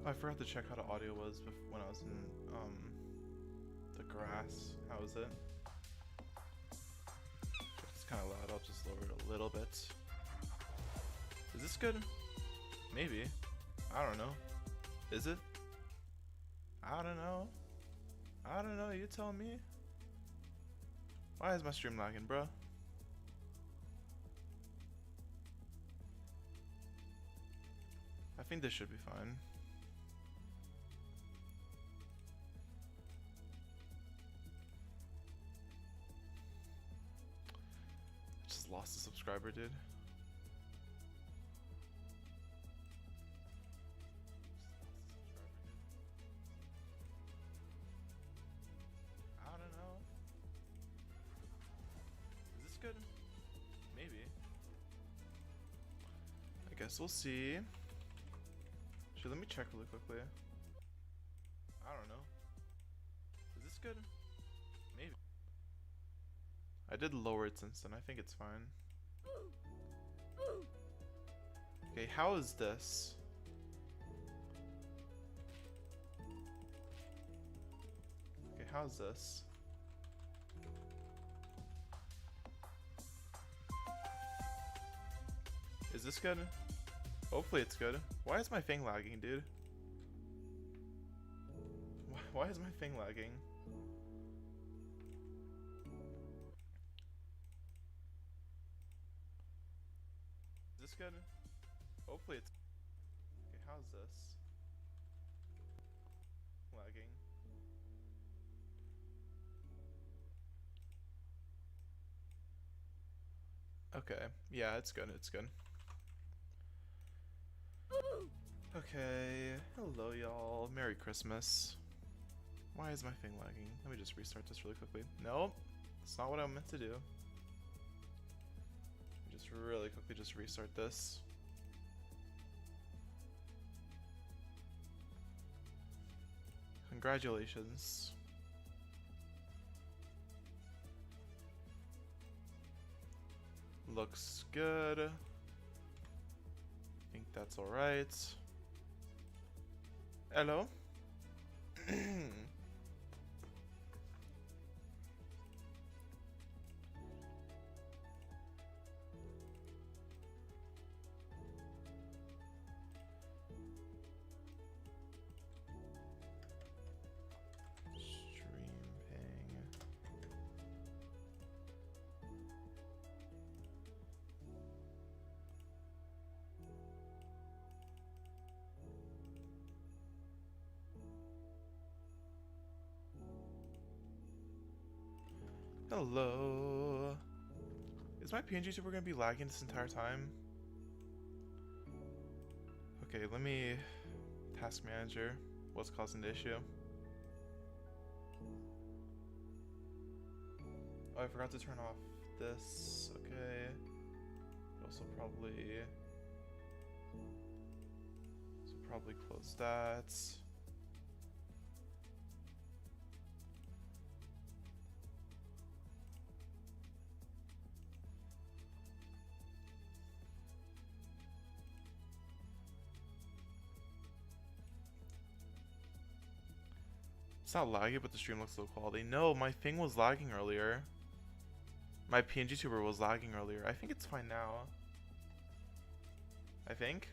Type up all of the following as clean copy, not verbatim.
I forgot to check how the audio was when I was in the grass. How is it? It's kind of loud. I'll just lower it a little bit. Is this good? Maybe. I don't know. Is it? I don't know. I don't know. You tell me. Why is my stream lagging, bro? I think this should be fine. I just lost a subscriber, dude. I don't know. Is this good? Maybe. I guess we'll see. Actually, let me check really quickly. I don't know. Is this good? Maybe. I did lower it since then. I think it's fine. Okay, how is this? Okay, how's this? Is this good? Hopefully it's good. Why is my thing lagging, dude? Why is my thing lagging? Is this good? Hopefully it's... Okay, how's this? Lagging. Okay, yeah, it's good, it's good. Okay, hello y'all, Merry Christmas. Why is my thing lagging? Let me just restart this really quickly. Nope, that's not what I meant to do. Just really quickly just restart this. Congratulations. Looks good. I think that's alright. Hello? Stream ping. Hello. Is my PNG super gonna be lagging this entire time? Okay, let me task manager. What's causing the issue? Oh, I forgot to turn off this. Okay. Also probably close that. It's not laggy, but the stream looks low quality. No, my thing was lagging earlier. My PNG tuber was lagging earlier. I think it's fine now. I think.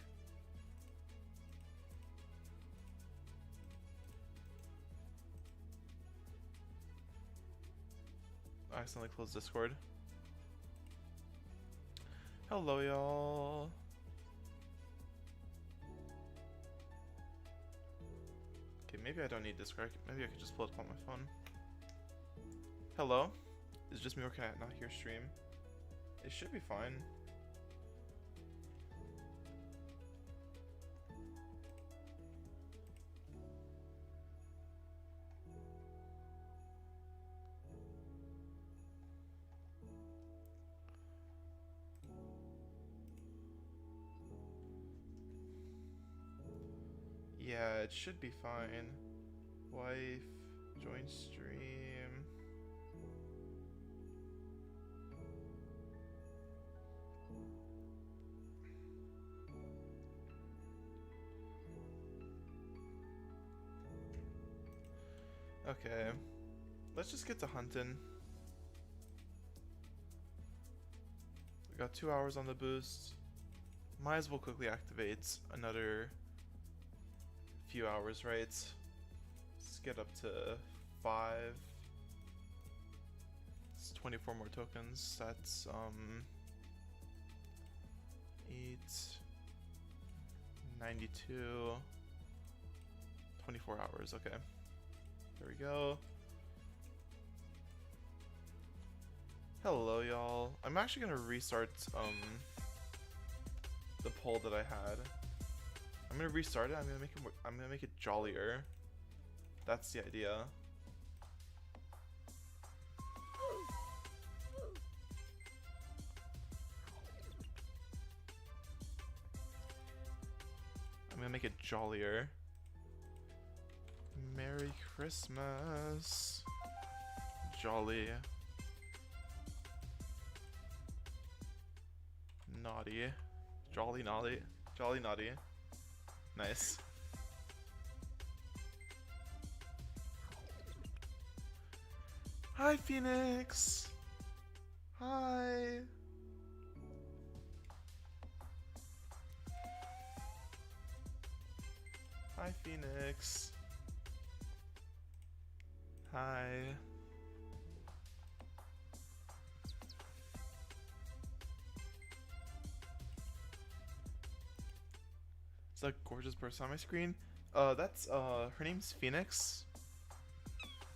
I accidentally closed Discord. Hello, y'all. Okay, maybe I don't need Discord. Maybe I could just pull it up on my phone. Hello? Is it just me or can I not hear stream? It should be fine. Yeah, it should be fine. Wife, join stream. Okay. Let's just get to hunting. We got 2 hours on the boost. Might as well quickly activate another few hours, right? Let's get up to 5. It's 24 more tokens. That's 8, 92, 24 hours. Okay, there we go. Hello, y'all. I'm actually gonna restart the poll that I had. I'm gonna restart it. I'm gonna make it jollier. That's the idea. I'm gonna make it jollier. Merry Christmas. Jolly. Naughty. Jolly naughty. Jolly naughty. Nice. Hi, Phoenix. Hi. Hi, Phoenix. Hi. It's a gorgeous person on my screen. That's her name's Phoenix.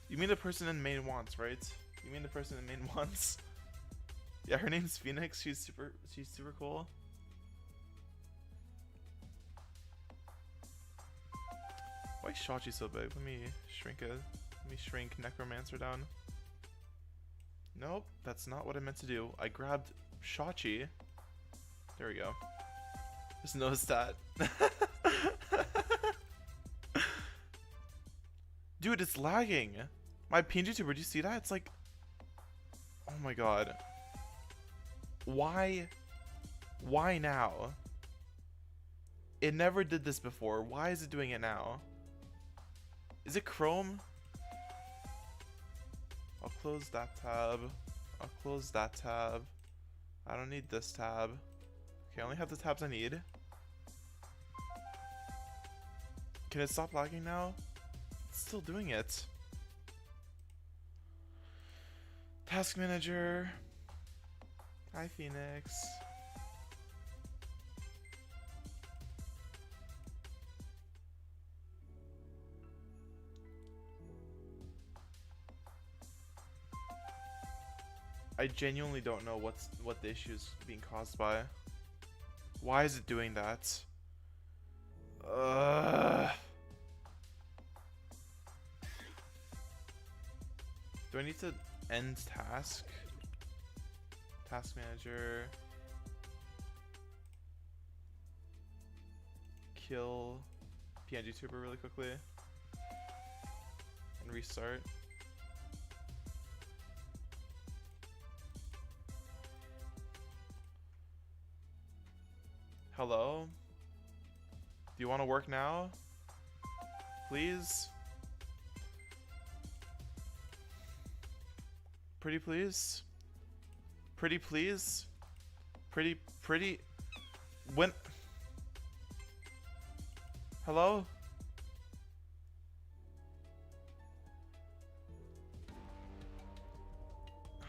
You mean the person in main wants, right? You mean the person in main wants? Yeah, her name's Phoenix. She's super cool. Why is Shachi so big? Let me shrink it. Let me shrink Necromancer down. Nope, that's not what I meant to do. I grabbed Shachi. There we go. Just noticed that. Dude, it's lagging. My PNG tuber, do you see that? It's like, oh my god. Why now? It never did this before. Why is it doing it now? Is it Chrome? I'll close that tab. I'll close that tab. I don't need this tab. Okay, I only have the tabs I need. Can it stop lagging now? It's still doing it. Task manager. Hi, Phoenix. I genuinely don't know what the issue is being caused by. Why is it doing that? Do I need to end task? Task manager. Kill PNG tuber really quickly. And restart. Hello? Do you want to work now? Please? Pretty please? Pretty please? Pretty when hello?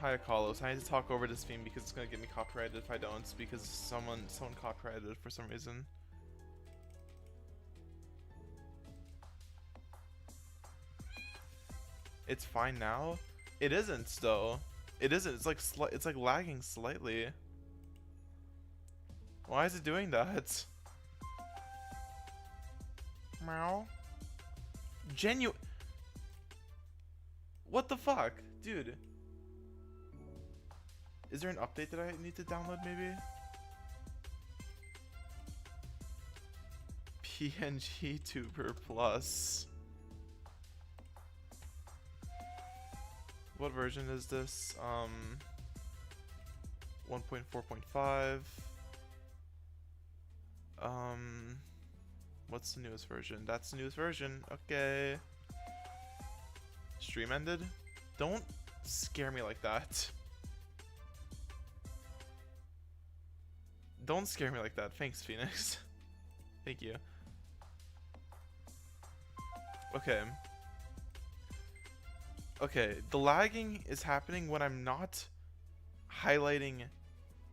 Hi, Carlos. I need to talk over this theme because it's gonna get me copyrighted if I don't, because someone copyrighted it for some reason. It's fine now. It isn't though. It isn't. It's like lagging slightly. Why is it doing that? Meow. What the fuck, dude? Is there an update that I need to download maybe? PNG Tuber Plus. What version is this? 1.4.5. What's the newest version? That's the newest version. Okay. Stream ended? Don't scare me like that. Don't scare me like that. Thanks, Phoenix. Thank you. Okay. Okay, the lagging is happening when I'm not highlighting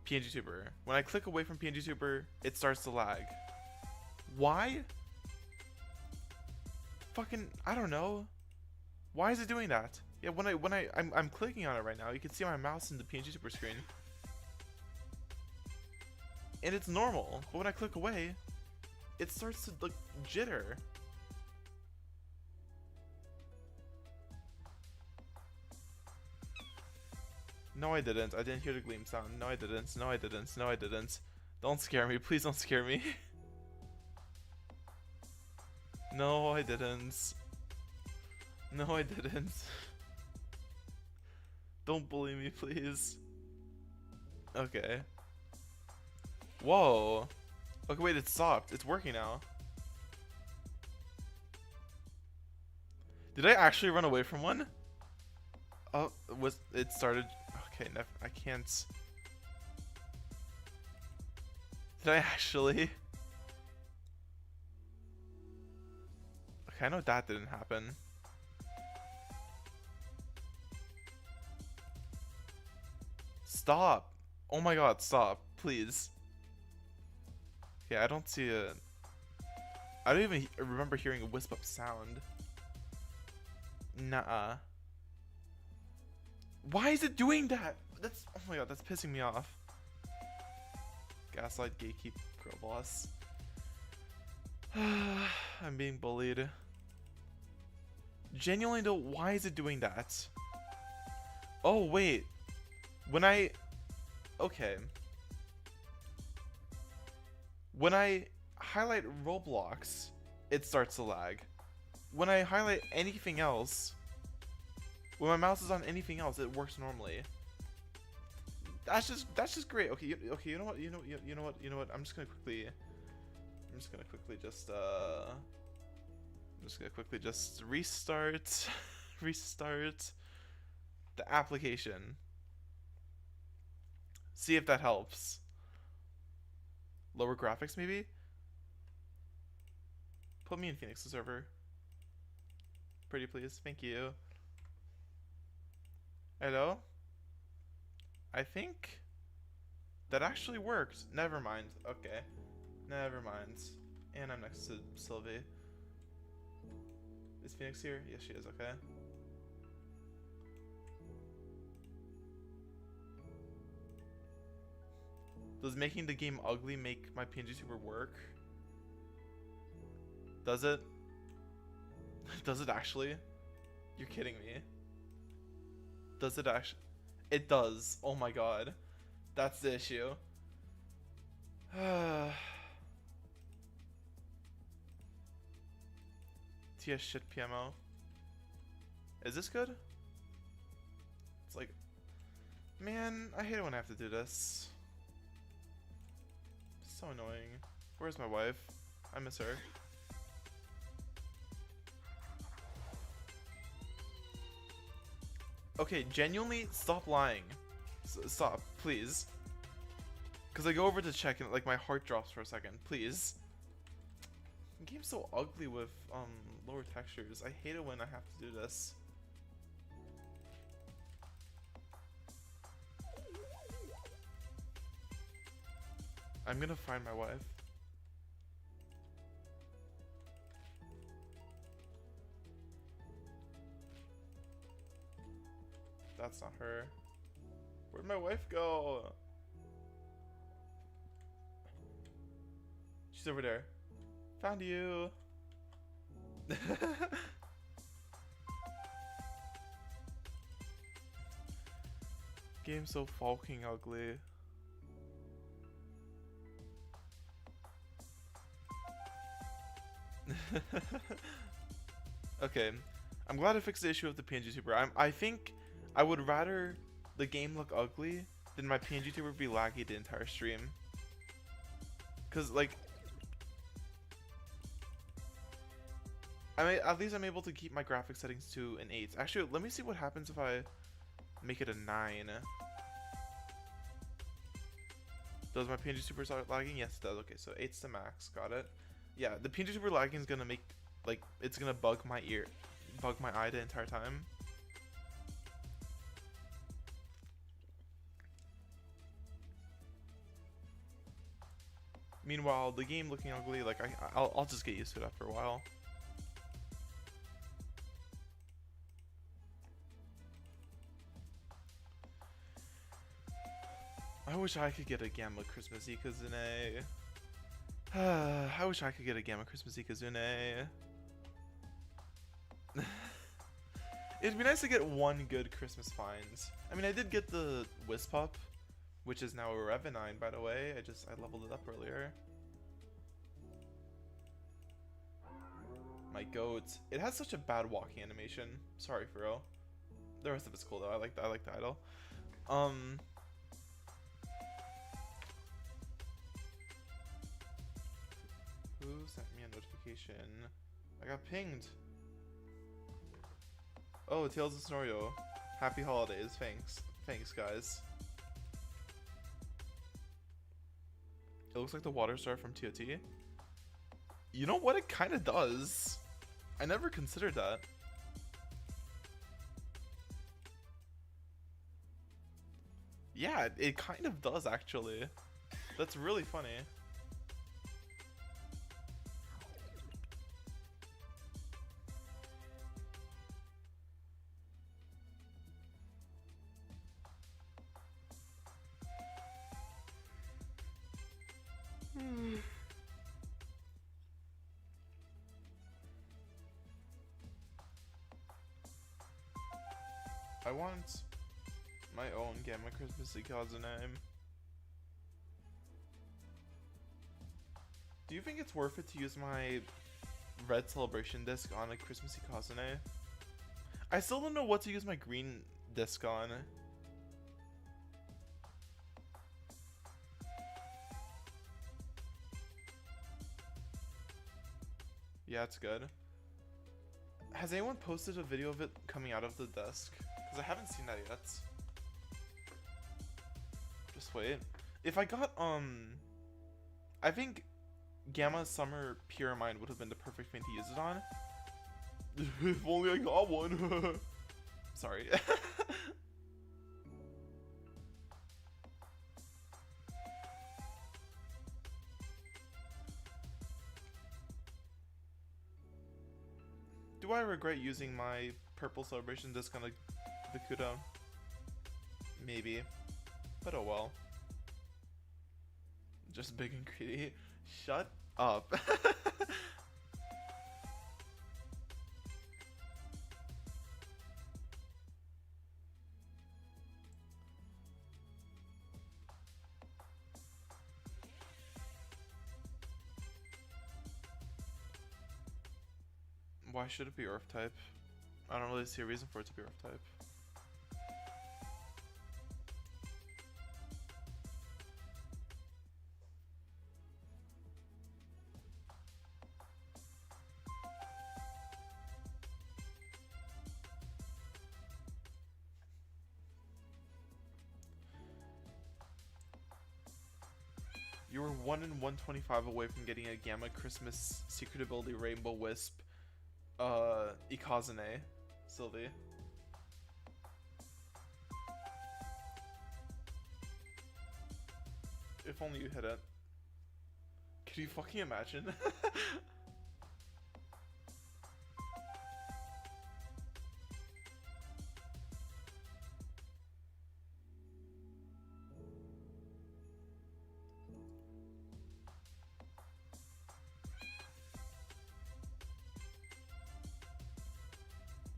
PNG Tuber. When I click away from PNG Tuber, it starts to lag. Why? Fucking, I don't know. Why is it doing that? Yeah, I'm clicking on it right now. You can see my mouse in the PNG Tuber screen. And it's normal, but when I click away, it starts to like jitter. No, I didn't. I didn't hear the gleam sound. No, I didn't. No, I didn't. No, I didn't. Don't scare me. Please don't scare me. No, I didn't. No, I didn't. Don't bully me, please. Okay. Whoa. Okay, wait, it stopped. It's working now. Did I actually run away from one? Oh, it started... Okay, I can't... Did I actually? Okay, I know that didn't happen. Stop! Oh my god, stop. Please. Okay, I don't see a... I don't even remember hearing a wisp up sound. Nuh-uh. Why is it doing that? That's... Oh my god, that's pissing me off. Gaslight, gatekeep, girl boss. I'm being bullied. Genuinely though, why is it doing that? Oh, wait. When I... Okay. When I highlight Roblox, it starts to lag. When I highlight anything else, when my mouse is on anything else, it works normally. That's just great. Okay, you know what? You know what? I'm just gonna quickly just restart restart the application. See if that helps. Lower graphics maybe? Put me in Phoenix's server. Pretty please. Thank you. Hello? I think that actually worked. Never mind. Okay. Never mind. And I'm next to Sylvie. Is Phoenix here? Yes, she is. Okay. Does making the game ugly make my PNG Tuber work? Does it? Does it actually? You're kidding me. Does it actually? It does. Oh my god. That's the issue. TS shit PMO. Is this good? It's like... Man, I hate it when I have to do this. So annoying. Where's my wife? I miss her. Okay, genuinely, stop lying. Stop, please. Because I go over to check and like my heart drops for a second. Please. The game's so ugly with lower textures. I hate it when I have to do this. I'm gonna find my wife. That's not her. Where'd my wife go? She's over there. Found you. Game's so fucking ugly. Okay, I'm glad I fixed the issue of the PNG Tuber. I think I would rather the game look ugly than my PNG Tuber be laggy the entire stream. Cause like, I mean, at least I'm able to keep my graphic settings to an 8. Actually, let me see what happens if I make it a 9. Does my PNG Super start lagging? Yes, it does. Okay, so 8's the max. Got it. Yeah, the PNG Super lagging is gonna make, like, it's gonna bug my eye the entire time. Meanwhile, the game looking ugly, like, I'll just get used to it after a while. I wish I could get a Gamma Christmassy Kazune. I wish I could get a Gamma Christmassy Kazune. It'd be nice to get one good Christmas find. I mean, I did get the Wisp Up, which is now a Revenine, by the way. I leveled it up earlier. My goat. It has such a bad walking animation. Sorry, for real. The rest of it's cool though. I like the idol. Who sent me a notification? I got pinged. Oh, Tales of Snorio. Happy holidays. Thanks. Thanks, guys. It looks like the water star from TOT. You know what? It kind of does. I never considered that. Yeah, it kind of does, actually. That's really funny. I want my own Gamma Christmassy Kazune. Do you think it's worth it to use my red celebration disc on a Christmassy Kazune? I still don't know what to use my green disc on. Yeah, it's good. Has anyone posted a video of it coming out of the desk? Because I haven't seen that yet. Just wait. If I got, I think Gamma Summer Pure Mind would have been the perfect thing to use it on. If only I got one. Sorry. Do I regret using my purple celebration disc on the Kudo? Maybe. But oh well. Just big and greedy. Shut up. Why should it be Earth type? I don't really see a reason for it to be Earth type. You were 1 in 125 away from getting a Gamma Christmas Secret Ability Rainbow Wisp Ikazune, Sylvie. If only you hit it. Can you fucking imagine?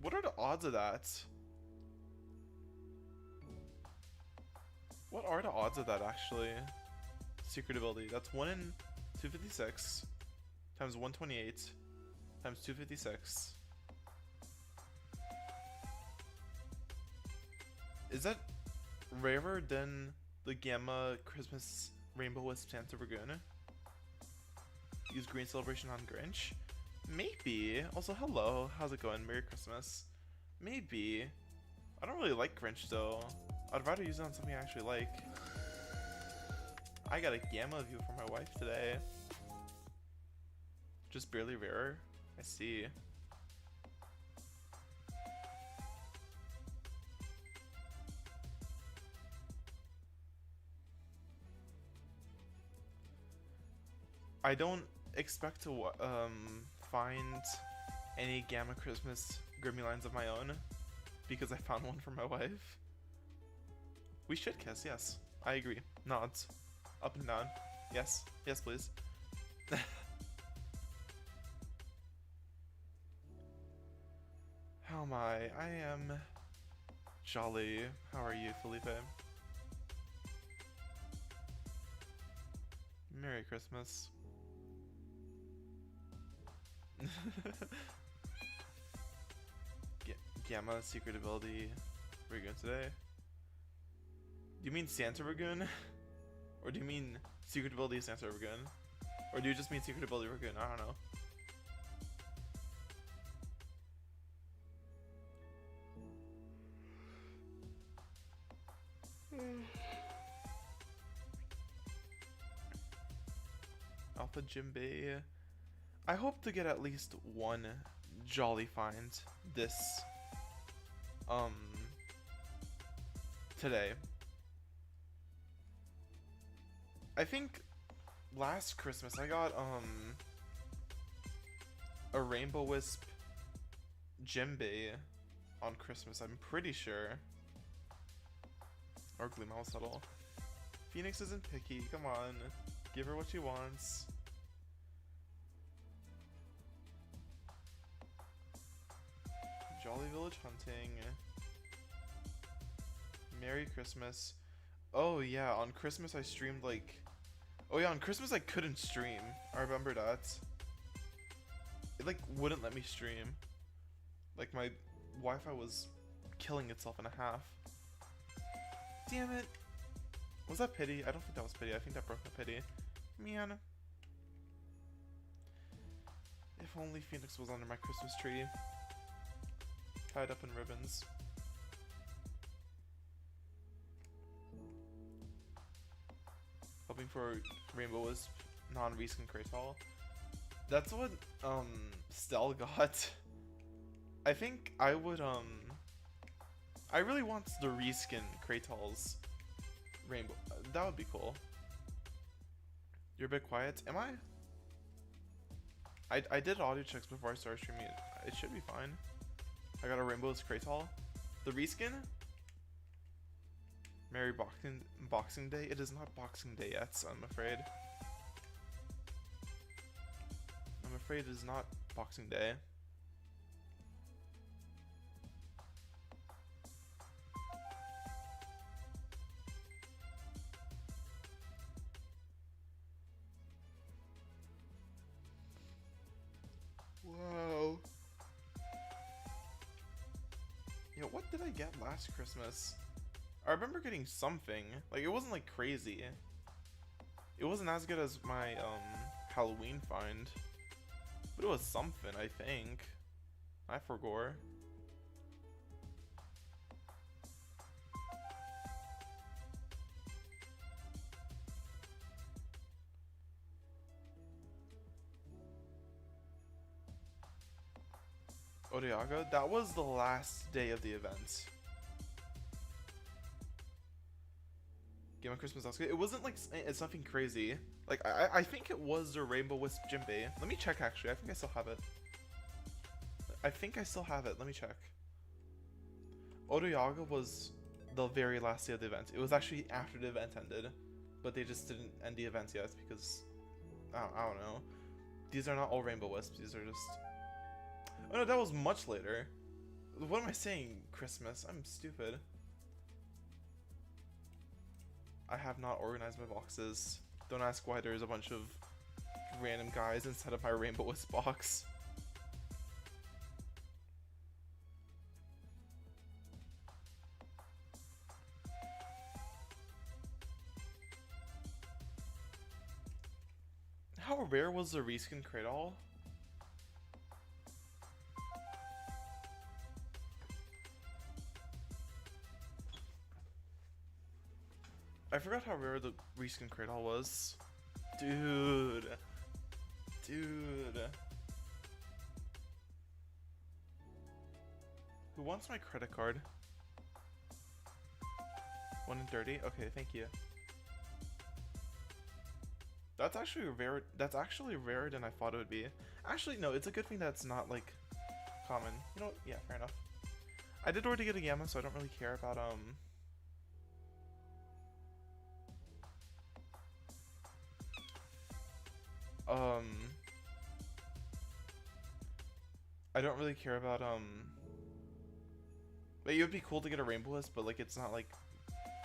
What are the odds of that? What are the odds of that, actually? Secret ability. That's 1 in 256 times 128 times 256. Is that rarer than the Gamma Christmas Rainbow Wisp Santa Dragoon? Use Green Celebration on Grinch? Maybe. Also, hello. How's it going? Merry Christmas. Maybe. I don't really like Grinch though. I'd rather use it on something I actually like. I got a gamma view for my wife today. Just barely rarer. I see. I don't expect to find any Gamma Christmas Grimmy lines of my own because I found one for my wife. We should kiss, yes. I agree. Nods. Up and down. Yes. Yes, please. How am I? I am jolly. How are you, Felipe? Merry Christmas. Gamma secret ability Ragoon today. Do you mean Santa Ragoon? Or do you mean secret ability Santa Ragoon? Or do you just mean secret ability Ragoon? I don't know. Alpha Jimbei. I hope to get at least one jolly find this today. I think last Christmas I got a Rainbow Wisp Jimbei on Christmas, I'm pretty sure. Or Glue Mouse Huddle. Phoenix isn't picky, come on. Give her what she wants. Jolly Village Hunting. Merry Christmas. Oh yeah, on Christmas I streamed like... Oh yeah, on Christmas I couldn't stream. I remember that. It like wouldn't let me stream. Like my Wi-Fi was killing itself in a half. Damn it. Was that pity? I don't think that was pity. I think that broke my pity. Man. If only Phoenix was under my Christmas tree. Tied up in ribbons. Hoping for Rainbow Wisp non-reskin Kratal. That's what Stell got. I think I would I really want the reskin Kratal's Rainbow. That would be cool. You're a bit quiet. Am I? I did audio checks before I started streaming it. It should be fine. I got a Rainbow's Kratal. The reskin? Merry Boxing Day? It is not Boxing Day yet, I'm afraid. I'm afraid it is not Boxing Day. Whoa. Yo, what did I get last Christmas? I remember getting something. Like, it wasn't like crazy. It wasn't as good as my Halloween find. But it was something, I think. I forgot. Odiaga? That was the last day of the event. Game of Christmas Oscar. It wasn't like it's nothing crazy. Like I think it was the Rainbow Wisp Jimbei. Let me check actually. I think I still have it. I think I still have it. Let me check. Odiaga was the very last day of the event. It was actually after the event ended, but they just didn't end the event yet because I don't know. These are not all Rainbow Wisps. These are just. Oh no, that was much later. What am I saying? Christmas? I'm stupid. I have not organized my boxes. Don't ask why there's a bunch of random guys instead of my Rainbow Wisp box. How rare was the reskin Kratal? I forgot how rare the reskin cradle was. Dude. Dude. Who wants my credit card? 1 in 30? Okay, thank you. That's actually rare. That's actually rarer than I thought it would be. Actually, no, it's a good thing that's not like common. You know what? Yeah, fair enough. I did already get a gamma, so I don't really care about I don't really care about but it would be cool to get a rainbow list, but like it's not like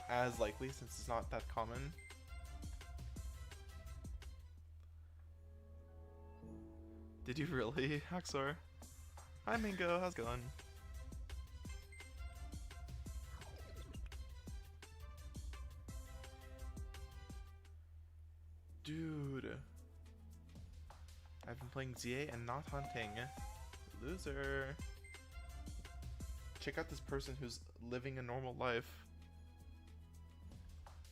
as likely since it's not that common. Did you really, Haxor? Hi Mingo, how's it going? Dude. I've been playing ZA and not hunting. Loser. Check out this person who's living a normal life.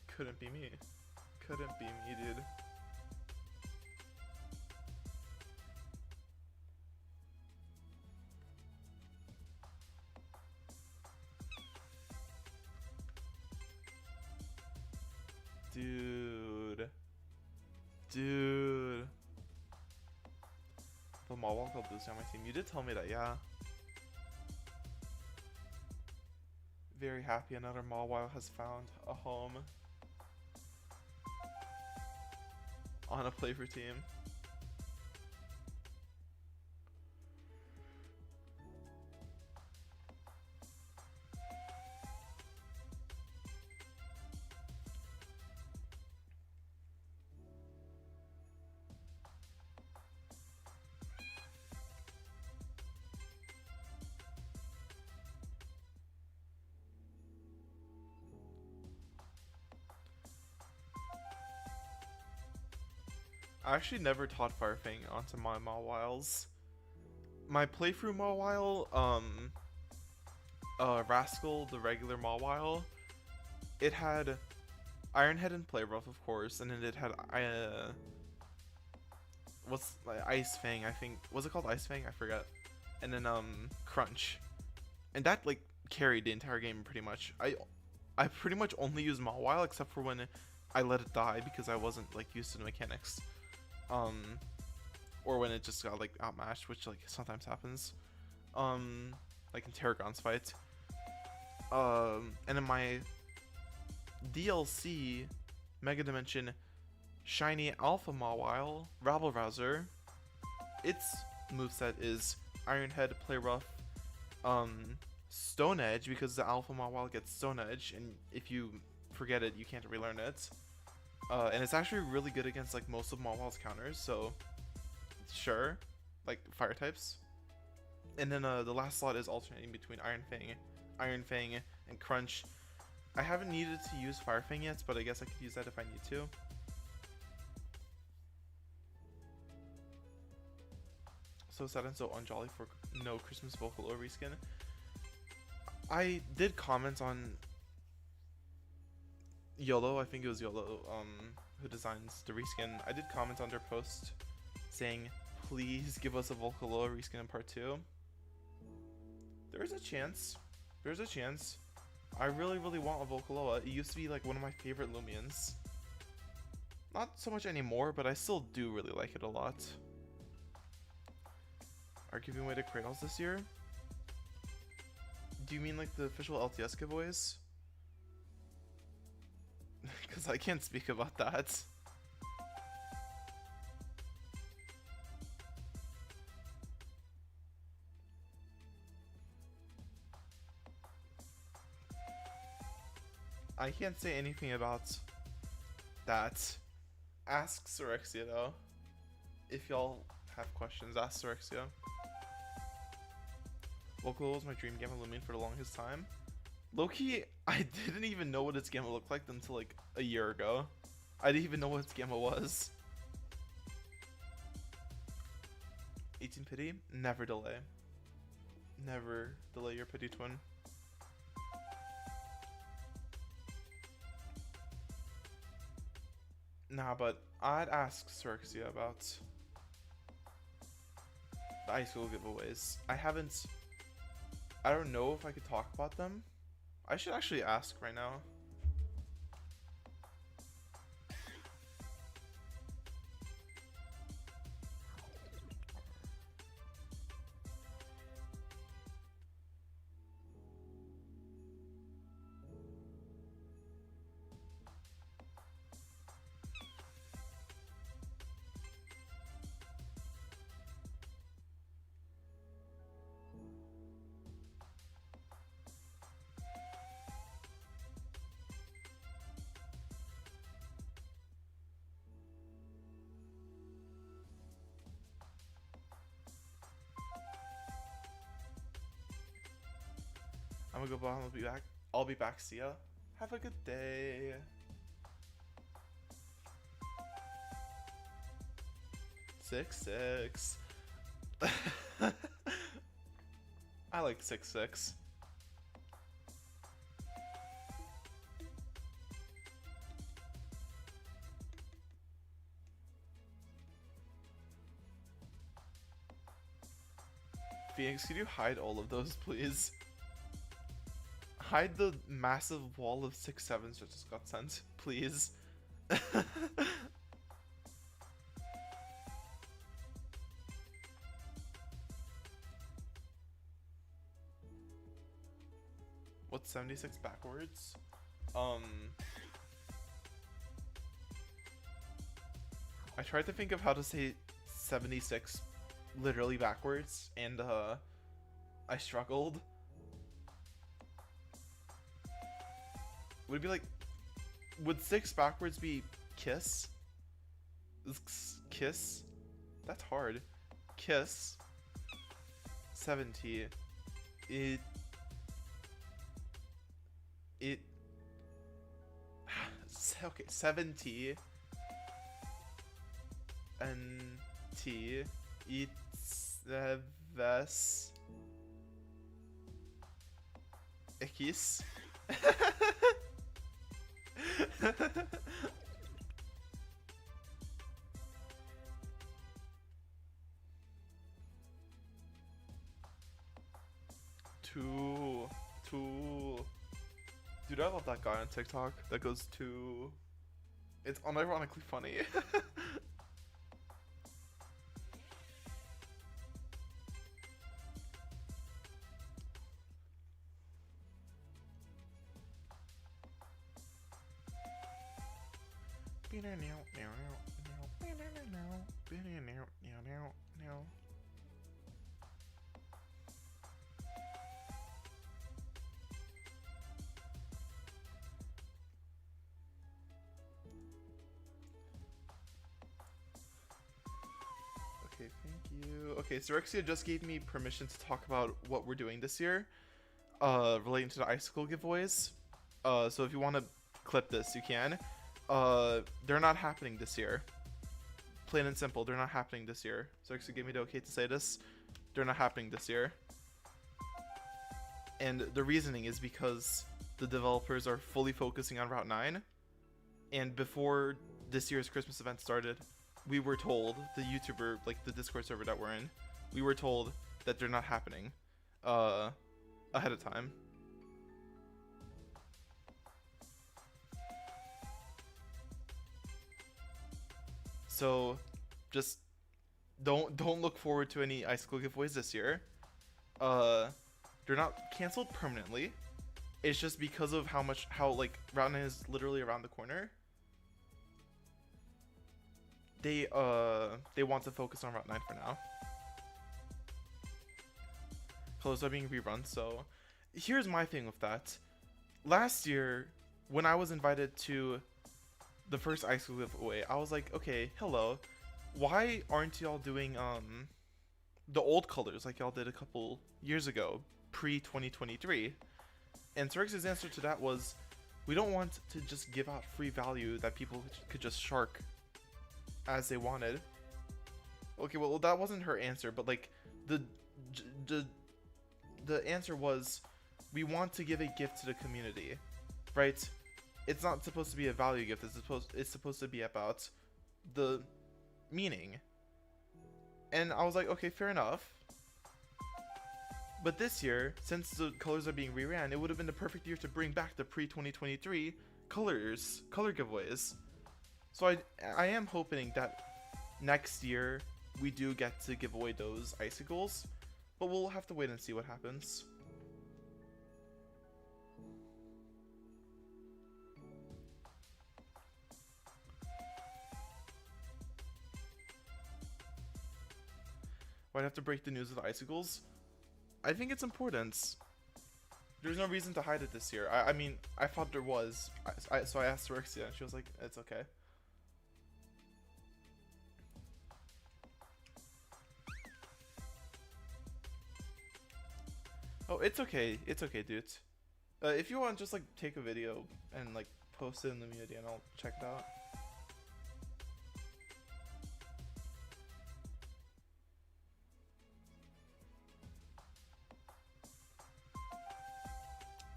Couldn't be me. Couldn't be me, dude. Dude. Dude. The Mawwall called Lucy on my team. You did tell me that, yeah. Very happy another Mawwall has found a home on a playthrough team. I actually never taught Firefang onto my Mawwills. My playthrough Mawwile, Rascal, the regular Mawwile, it had Ironhead and Playrough, of course, and then it had what's like Ice Fang, I think. Was it called Ice Fang? I forget. And then Crunch, and that like carried the entire game pretty much. I pretty much only used Mawwile except for when I let it die because I wasn't like used to the mechanics. Or when it just got like outmatched, which like sometimes happens, like in Terragon's fight. And in my DLC Mega Dimension Shiny Alpha Mawwile, Rabble Rouser, its moveset is Iron Head, Play Rough, Stone Edge, because the Alpha Mawwile gets Stone Edge, and if you forget it, you can't relearn it. And it's actually really good against like most of Mawwile's counters, so sure, like fire types. And then the last slot is alternating between Iron Fang, and Crunch. I haven't needed to use Fire Fang yet, but I guess I could use that if I need to. So sad and so unjolly for no Christmas Vocaloid reskin. I did comment on YOLO, I think it was YOLO, who designs the reskin. I did comment on their post saying, please give us a Vocaloid reskin in part 2. There's a chance. There's a chance. I really, really want a Vocaloid. It used to be like one of my favorite Lumions. Not so much anymore, but I still do really like it a lot. Are giving away the Cradles this year? Do you mean like the official LTS giveaways? Because I can't speak about that. I can't say anything about that. Ask Sorexia though. If y'all have questions, ask Sorexia. Vocaloid was my dream game of Lumion for the longest time. Low-key, I didn't even know what its gamma looked like until like a year ago. I didn't even know what its gamma was. 18 pity? Never delay. Never delay your pity twin. Nah, but I'd ask Xerxia about the high school giveaways. I don't know if I could talk about them. I should actually ask right now. I'm gonna go bottom. I'll be back. I'll be back. See ya. Have a good day. 6-6. I like 6-6. Phoenix, could you hide all of those, please? Hide the massive wall of 6-7s that just got sent, please. What's 76 backwards? I tried to think of how to say 76 literally backwards, and I struggled. Would it be like, would 6 backwards be kiss? Kiss? That's hard. Kiss. 70. Okay, 70 and T it's ves X. Two. Dude, I love that guy on TikTok that goes to. It's unironically funny. Okay, thank you. Okay, so Rexia just gave me permission to talk about what we're doing this year, relating to the icicle giveaways. So if you want to clip this, you can. They're not happening this year. Plain and simple, they're not happening this year. So Rexia gave me the okay to say this. They're not happening this year. And the reasoning is because the developers are fully focusing on Route 9. And before this year's Christmas event started, we were told, the YouTuber, like the Discord server that we're in, we were told that they're not happening ahead of time. So just don't look forward to any icicle giveaways this year. They're not canceled permanently. It's just because of how like Route 9 is literally around the corner. They want to focus on Route 9 for now. Clothes are being rerun, so here's my thing with that. Last year, when I was invited to the first icicle giveaway, I was like, okay, hello, why aren't y'all doing the old colors like y'all did a couple years ago, pre-2023? And Cirx's answer to that was, we don't want to just give out free value that people could just shark as they wanted. Okay, well that wasn't her answer, but like the answer was, we want to give a gift to the community, right? it's not supposed to be a value gift. It's supposed to be about the meaning. And I was like, okay, fair enough. But this year, since the colors are being reran, it would have been the perfect year to bring back the pre-2023 color giveaways. So I am hoping that next year we do get to give away those icicles, but we'll have to wait and see what happens. Why'd I have to break the news of the icicles? I think it's important. There's no reason to hide it this year. I mean, I thought there was. So I asked Rexia, and she was like, it's okay. Oh, it's okay. It's okay, dude. If you want, just like take a video and like post it in the community, and I'll check it out.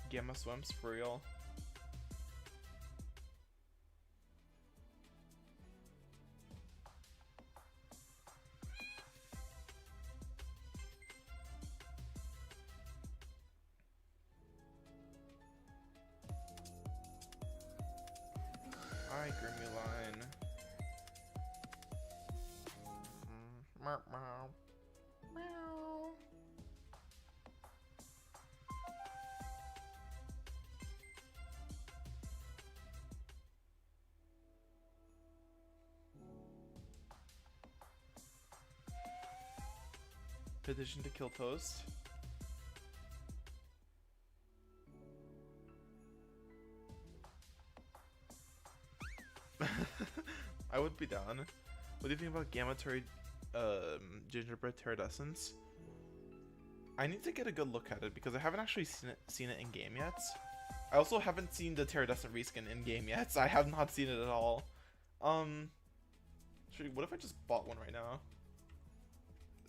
Gamma swims for real. Hi, Grimuline. Meow. Meow. Petition to kill Toast. I would be down. What do you think about Gamma Gingerbread Terradescence? I need to get a good look at it because I haven't actually seen it in game yet. I also haven't seen the Terradescent reskin in game yet, so I have not seen it at all. What if I just bought one right now?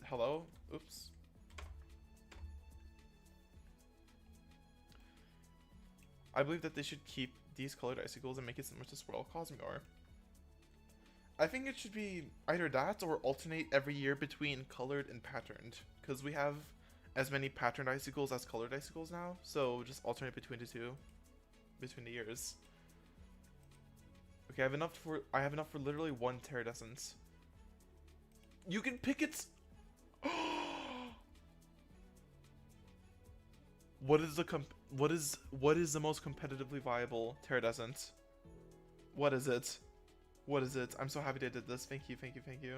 Hello? Oops. I believe that they should keep these colored icicles and make it similar to Swirl Cosmere. I think it should be either that or alternate every year between colored and patterned, because we have as many patterned icicles as colored icicles now, so just alternate between the two, between the years. Okay, I have enough for literally one Terradescence. You can pick its... What is the most competitively viable Terradescent? What is it? What is it? I'm so happy they did this. Thank you, thank you, thank you.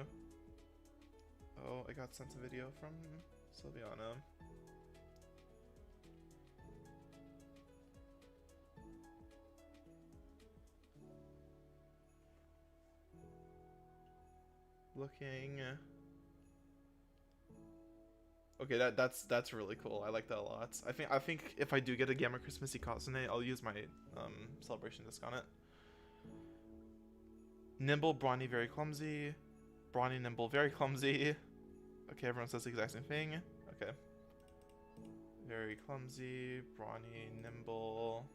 Oh, I got sent a video from Sylviana. Looking. Okay, that's really cool. I like that a lot. I think if I do get a Gamma Christmassy Kazune, I'll use my celebration disc on it. Nimble, brawny, very clumsy. Brawny, nimble, very clumsy. Okay, everyone says the exact same thing. Okay. Very clumsy, brawny, nimble.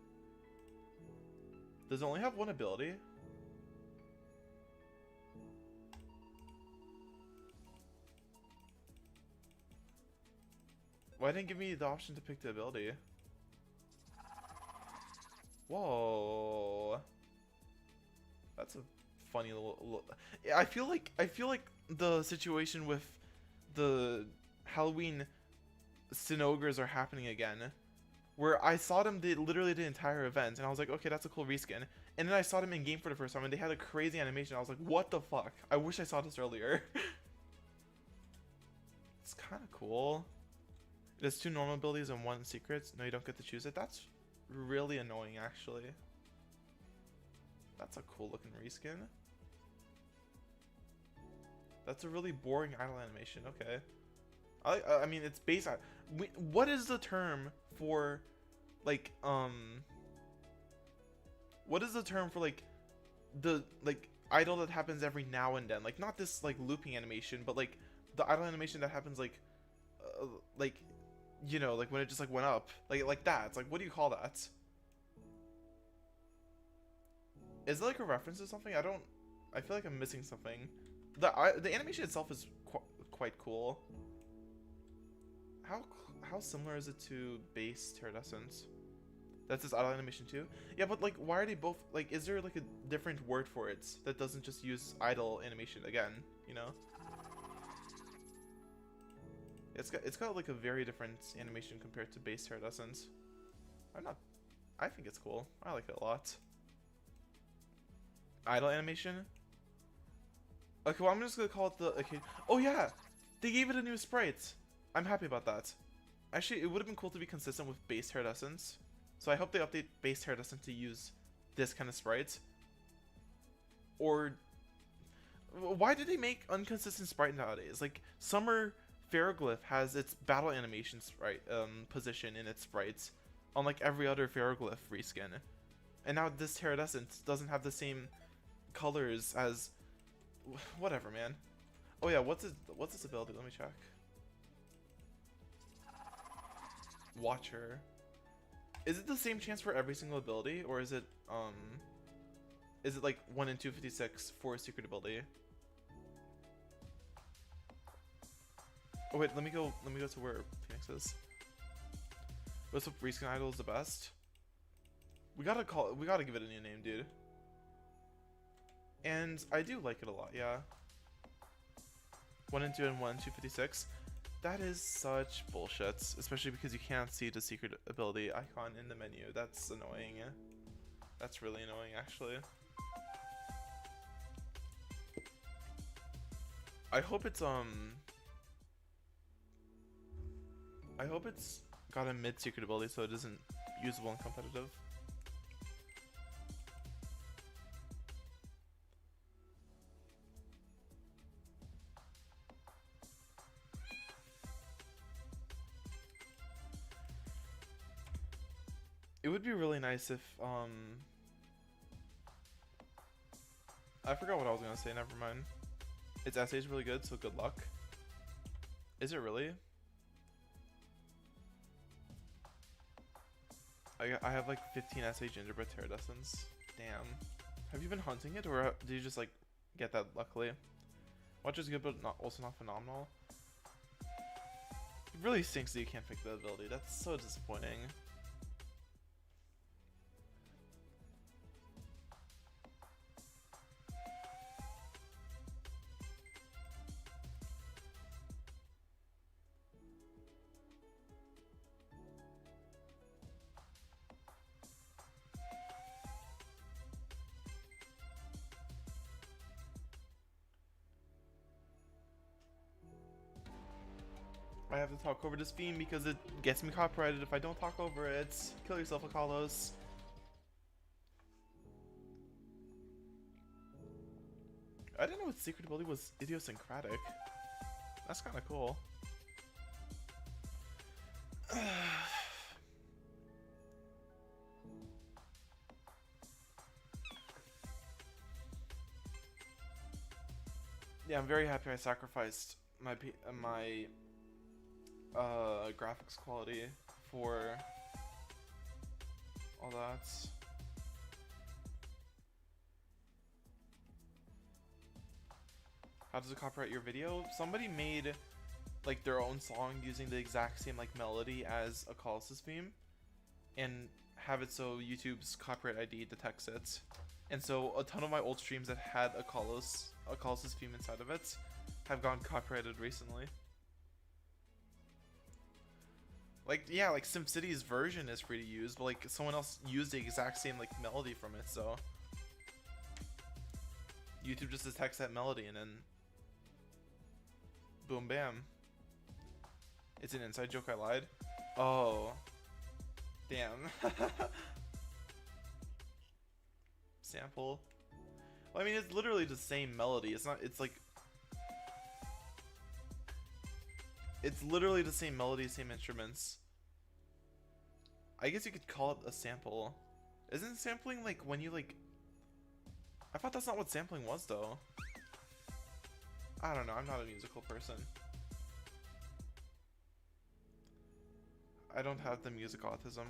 Does it only have one ability? Why didn't it give me the option to pick the ability? Whoa. That's a funny little I feel like the situation with the Halloween Sinogres are happening again, where I saw them literally the entire event and I was like, okay, that's a cool reskin, and then I saw them in game for the first time and they had a crazy animation. I was like, what the fuck? I wish I saw this earlier. It's kind of cool. It has 2 normal abilities and 1 secret. No, you don't get to choose it. That's really annoying, actually. That's a cool looking reskin. That's a really boring idle animation. Okay. I mean, it's based on... What is the term for, like, what is the term for, like, the, like, idle that happens every now and then? Like, not this, like, looping animation, but, like, the idle animation that happens, like, you know, like, when it just, like, went up. Like that. It's like, what do you call that? Is it like a reference to something? I feel like I'm missing something. The animation itself is quite cool. How similar is it to base Terradescent? That's his idle animation too? Yeah, but like, why are they both, like, is there like a different word for it that doesn't just use idle animation again, you know? It's got like a very different animation compared to base Terradescent. I think it's cool. I like it a lot. Idle animation? Okay, well I'm just gonna call it the, okay. Oh yeah! They gave it a new sprite! I'm happy about that. Actually, it would have been cool to be consistent with base Terradescent. So I hope they update base Terradescent to use this kind of sprite. Or why did they make inconsistent sprite nowadays? Like, Summer Ferroglyph has its battle animation sprite position in its sprites, unlike every other Ferroglyph reskin. And now this Terradescent doesn't have the same colors as whatever, man. Oh yeah, what's its ability? Let me check. Watcher. Is it the same chance for every single ability, or is it like 1 in 256 for a secret ability? Oh wait, let me go to where Phoenix is. What's up, reskin idol is the best? We gotta give it a new name, dude. And I do like it a lot, yeah. 1 in 2 and 1 in 256. That is such bullshit, especially because you can't see the secret ability icon in the menu. That's annoying. That's really annoying, actually. I hope it's got a mid secret ability so it isn't usable and competitive. It would be really nice if, I forgot what I was gonna say, never mind. Its essay is really good, so good luck. Is it really? I have like 15 essay gingerbread Terradescents. Damn. Have you been hunting it, or did you just like get that luckily? Watch is good, but also not phenomenal. It really stinks that you can't pick the ability. That's so disappointing. I have to talk over this theme because it gets me copyrighted if I don't talk over it. Kill yourself, Akalos. I didn't know its secret ability was idiosyncratic. That's kind of cool. Yeah, I'm very happy I sacrificed my graphics quality for all that. How does it copyright your video? Somebody made like their own song using the exact same like melody as Akalos' theme, and have it so YouTube's copyright ID detects it. And so a ton of my old streams that had Akalos' theme inside of it have gone copyrighted recently. Like, yeah, like SimCity's version is free to use, but like someone else used the exact same like melody from it, so YouTube just detects that melody and then boom bam. It's an inside joke, I lied. Oh. Damn. Sample. Well, I mean, it's literally the same melody. It's not, it's like, it's literally the same melody, same instruments. I guess you could call it a sample. Isn't sampling like when you like... I thought that's not what sampling was though. I don't know, I'm not a musical person. I don't have the music autism.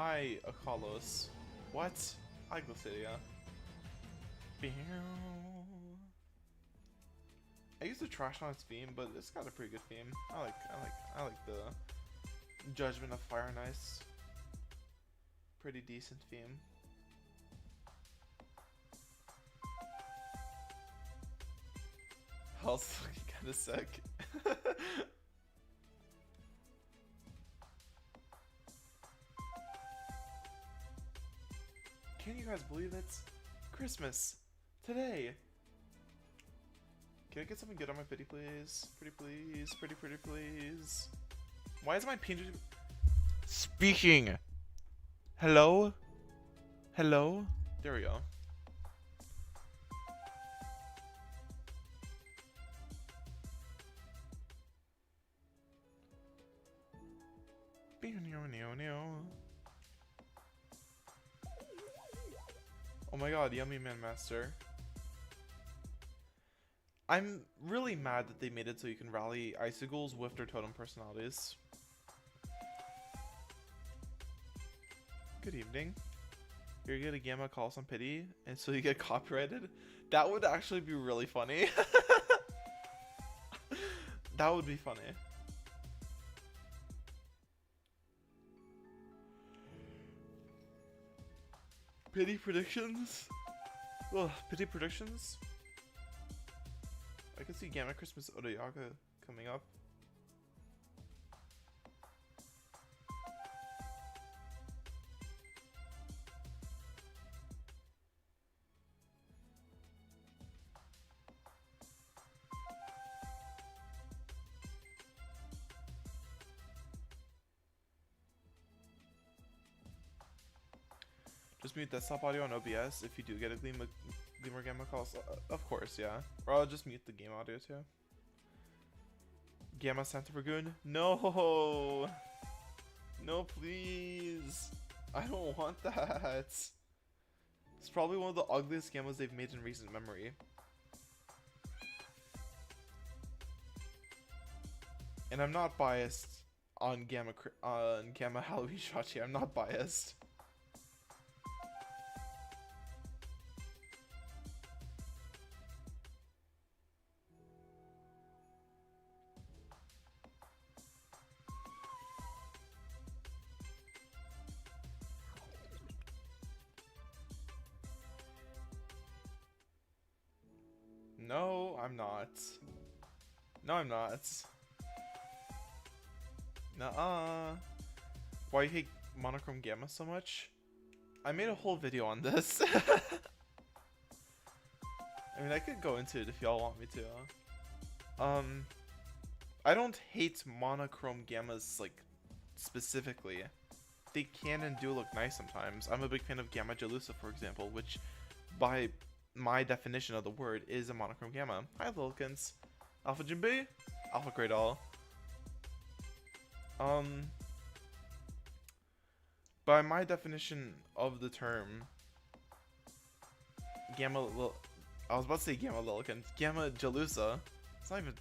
Hi, Akalos. What? Hi, Glacidia. I used to trash on its theme, but it's got a pretty good theme. I like the Judgment of Fire and Ice. Pretty decent theme. Hell's looking kinda sick. Can you guys believe it's Christmas today? Can I get something good on my pity, please? Pretty please, pretty please. Why is my penis speaking? Hello? Hello? There we go. Oh my god, Yummy Man Master. I'm really mad that they made it so you can rally icicles with their totem personalities. Good evening. Here you get a Gamma Call some pity, and so you get copyrighted. That would actually be really funny. That would be funny. Pity predictions? Ugh, pity predictions? I can see Gamma Christmas Odayaga coming up. Just mute desktop audio on OBS if you do get a Gleamer Gamma calls. Of course, yeah. Or I'll just mute the game audio too. Gamma Santa Dragoon? No! No, please! I don't want that! It's probably one of the ugliest Gammas they've made in recent memory. And I'm not biased on Gamma Halloween Shachi. I'm not biased. No, I'm not. No, I'm not. Nuh-uh. Why you hate Monochrome Gamma so much? I made a whole video on this. I mean, I could go into it if y'all want me to. I don't hate Monochrome Gammas, like, specifically. They can and do look nice sometimes. I'm a big fan of Gamma Jalusa, for example, which, by my definition of the word, is a Monochrome Gamma. Hi, Lilkins. Alpha Jimbe? Alpha Greydall. By my definition of the term, I was about to say Gamma Lilkins. Gamma Jalusa. It's not even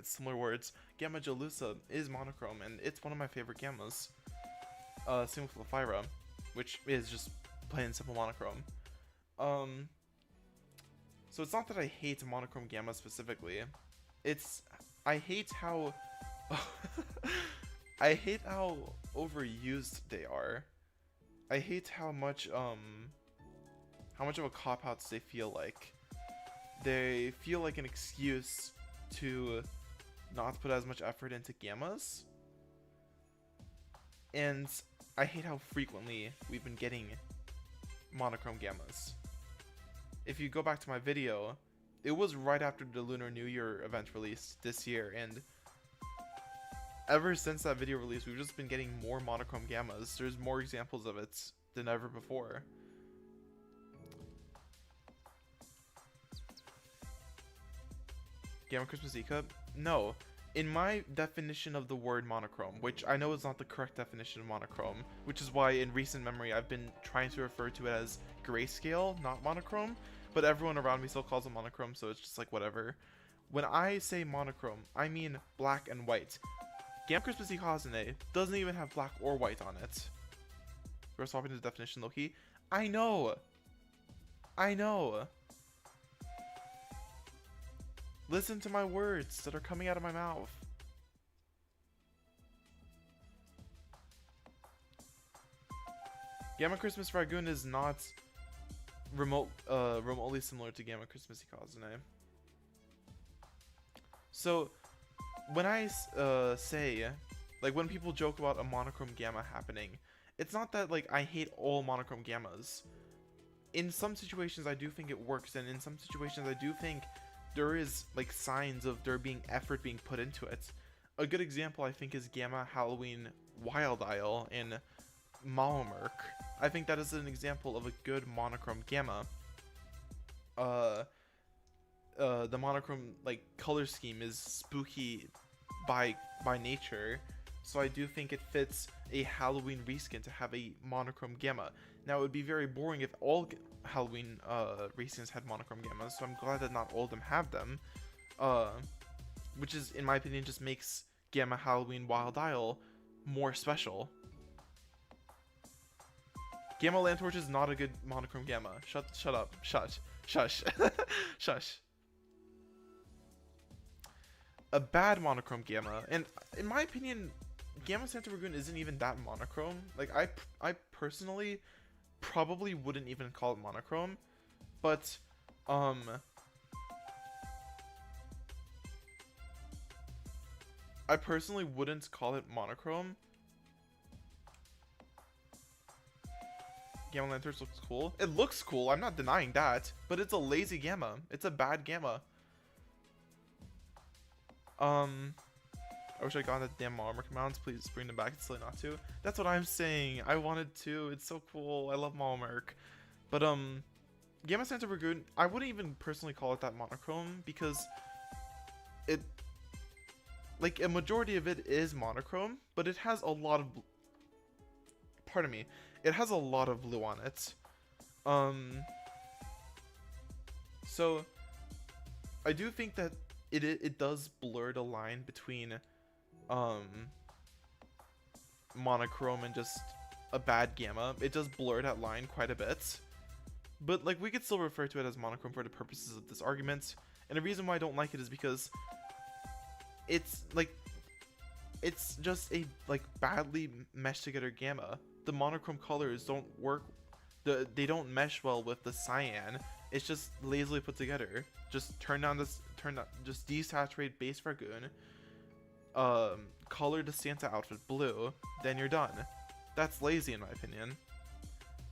similar words. Gamma Jalusa is monochrome, and it's one of my favorite Gammas. Same with Lafira, which is just plain simple monochrome. So it's not that I hate monochrome Gamma specifically. I hate how I hate how overused they are. I hate how much of a cop-outs they feel like. They feel like an excuse to not put as much effort into Gammas. And I hate how frequently we've been getting monochrome Gammas. If you go back to my video, it was right after the Lunar New Year event released this year, and ever since that video release, we've just been getting more monochrome Gammas. There's more examples of it than ever before. Gamma Christmas E-Cup? No. In my definition of the word monochrome, which I know is not the correct definition of monochrome, which is why in recent memory I've been trying to refer to it as grayscale, not monochrome, but everyone around me still calls it monochrome, so it's just like whatever. When I say monochrome, I mean black and white. Gamma Christmas E Hazane doesn't even have black or white on it. We're swapping the definition, Loki. I know. I know. Listen to my words that are coming out of my mouth. Gamma Christmas Ragoon is not remotely similar to Gamma Christmas Ikazune. So, when I say, like, when people joke about a monochrome gamma happening, it's not that, like, I hate all monochrome gammas. In some situations, I do think it works, and in some situations, I do think there is, like, signs of there being effort being put into it. A good example, I think, is Gamma Halloween Wild Isle in Malmerk. I think that is an example of a good monochrome gamma. The monochrome, like, color scheme is spooky by nature, so I do think it fits a Halloween reskin to have a monochrome gamma. Now, it would be very boring if all Halloween reskins had monochrome gammas, so I'm glad that not all of them have them, which is, in my opinion, just makes Gamma Halloween Wild Isle more special. Gamma Lantorch is not a good monochrome gamma. Shut up. Shush. Shush. A bad monochrome gamma, and in my opinion, Gamma Santa Ragoon isn't even that monochrome. Like, I personally probably wouldn't even call it monochrome, but I personally wouldn't call it monochrome. Gamma Lanterns looks cool. It looks cool, I'm not denying that, but it's a lazy gamma. It's a bad gamma. I wish I got the damn armor mounts. Please bring them back. It's silly not to. That's what I'm saying. I wanted to. It's so cool. I love Malmerk. But Gamma Santa Ragoon, I wouldn't even personally call it that monochrome because it, like, a majority of it is monochrome, but it has a lot of, pardon me, it has a lot of blue on it. So I do think that it does blur the line between monochrome and just a bad gamma. It does blur that line quite a bit, but, like, we could still refer to it as monochrome for the purposes of this argument. And the reason why I don't like it is because it's just a, like, badly meshed together gamma. The monochrome colors don't work, they don't mesh well with the cyan. It's just lazily put together. Just just desaturate base Ragoon, color the Santa outfit blue, then you're done. That's lazy in my opinion.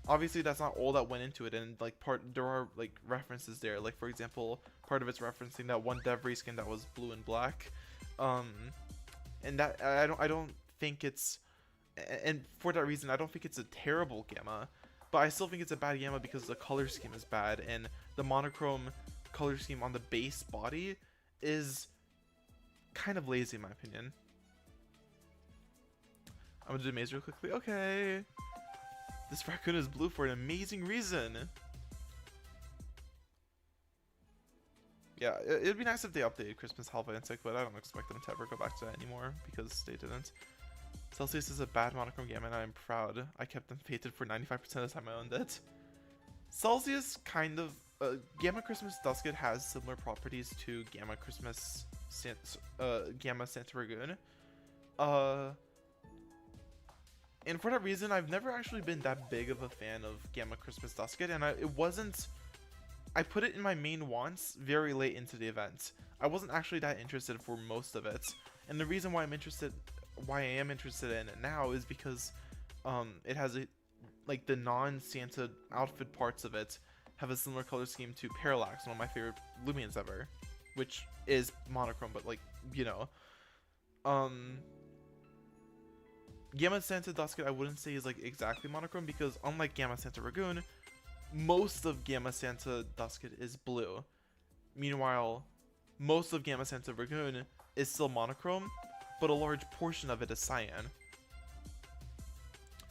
Obviously that's not all that went into it, and, like, there are, like, references there. Like, for example, part of it's referencing that one dev reskin that was blue and black, and that I don't think it's, and for that reason I don't think it's a terrible gamma, but I still think it's a bad gamma because the color scheme is bad, and the monochrome color scheme on the base body is kind of lazy in my opinion. I'm gonna do the maze real quickly. Okay. This raccoon is blue for an amazing reason. Yeah, it'd be nice if they updated Christmas Halva Insect, but I don't expect them to ever go back to that anymore because they didn't. Celsius is a bad monochrome gamma, and I'm proud. I kept them fated for 95% of the time I owned it. Celsius kind of... Gamma Christmas Dusket has similar properties to Gamma Christmas... Gamma Santa Ragoon. And for that reason, I've never actually been that big of a fan of Gamma Christmas Dusket, and it wasn't... I put it in my main wants very late into the event. I wasn't actually that interested for most of it, and the reason why I am interested in it now is because it has like the non-Santa outfit parts of it have a similar color scheme to Parallax, one of my favorite Lumians ever, which is monochrome, but, like, you know. Gamma Santa Dusket I wouldn't say is, like, exactly monochrome, because unlike Gamma Santa Ragoon, most of Gamma Santa Dusket is blue. Meanwhile, most of Gamma Santa Ragoon is still monochrome, but a large portion of it is cyan.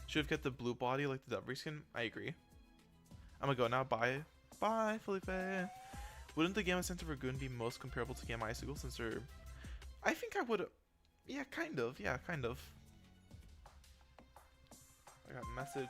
Should have kept the blue body like the Dove reskin. I agree. I'm gonna go now. Bye. Bye, Felipe. Wouldn't the Gamma Santa Ragoon be most comparable to Gamma Icicle since they're... I think I would... Yeah, kind of. Yeah, kind of. I got messaged.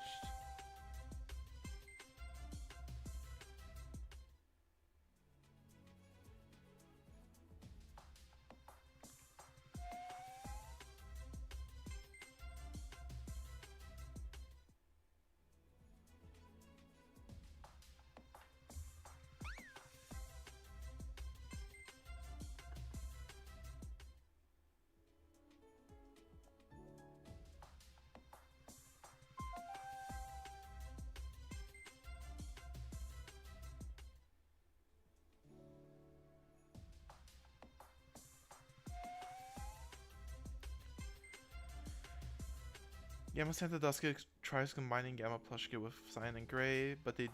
Gamma Santa Duska tries combining Gamma Plushkit with Cyan and Gray, but they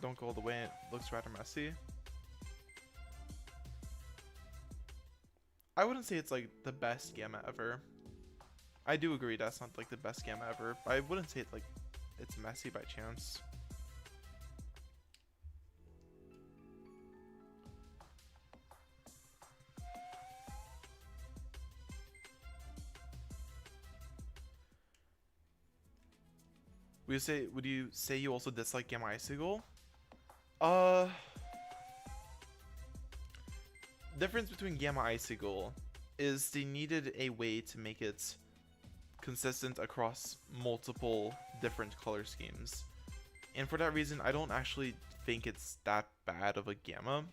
don't go all the way and it looks rather messy. I wouldn't say it's like the best Gamma ever. I do agree that's not like the best Gamma ever, but I wouldn't say it's messy by chance. Would you say you also dislike Gamma Icicle? Difference between Gamma Icicle is they needed a way to make it consistent across multiple different color schemes. And for that reason, I don't actually think it's that bad of a Gamma.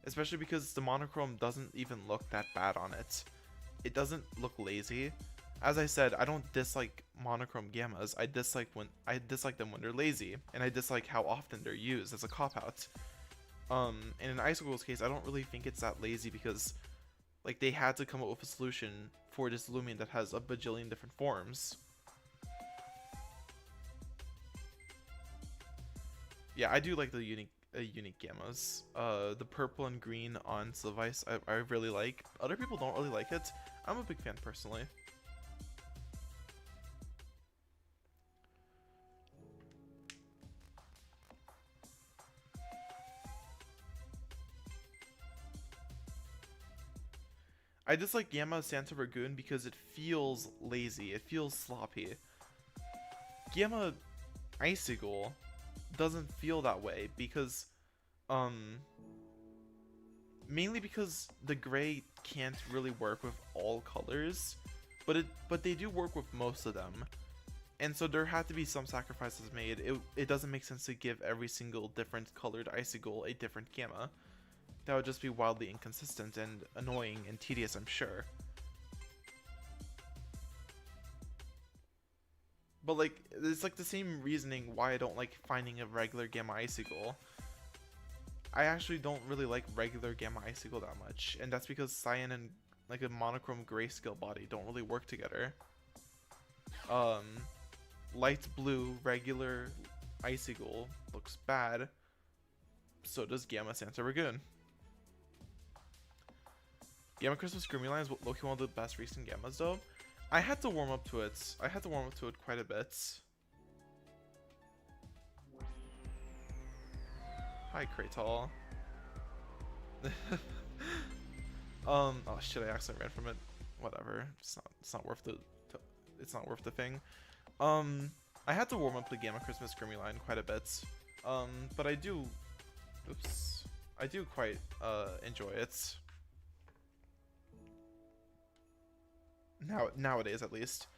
Especially because the monochrome doesn't even look that bad on it. It doesn't look lazy. As I said, I don't dislike monochrome Gammas. I dislike them when they're lazy, and I dislike how often they're used as a cop-out. And in Icicle's case, I don't really think it's that lazy because, like, they had to come up with a solution for this Lumion that has a bajillion different forms. Yeah, I do like the unique Gammas. The purple and green on Slivice, I really like. Other people don't really like it. I'm a big fan personally. I dislike Gamma Santa Ragoon because it feels lazy. It feels sloppy. Gamma Icicle doesn't feel that way because, mainly because the gray can't really work with all colors, but they do work with most of them. And so there had to be some sacrifices made. It doesn't make sense to give every single different colored Icicle a different Gamma. That would just be wildly inconsistent and annoying and tedious, I'm sure. But like, it's like the same reasoning why I don't like finding a regular Gamma Icicle. I actually don't really like regular Gamma Icicle that much, and that's because Cyan and like a monochrome grayscale body don't really work together. Light blue regular Icicle looks bad. So does Gamma Santa Ragoon. Gamma Christmas Grimy is low-key one of the best recent Gammas though. I had to warm up to it. I had to warm up to it quite a bit. Hi, Kratal. Oh shit! I accidentally ran from it. Whatever. It's not worth the thing. I had to warm up the Gamma Christmas Grimy line quite a bit. But I do quite enjoy it. Nowadays, at least.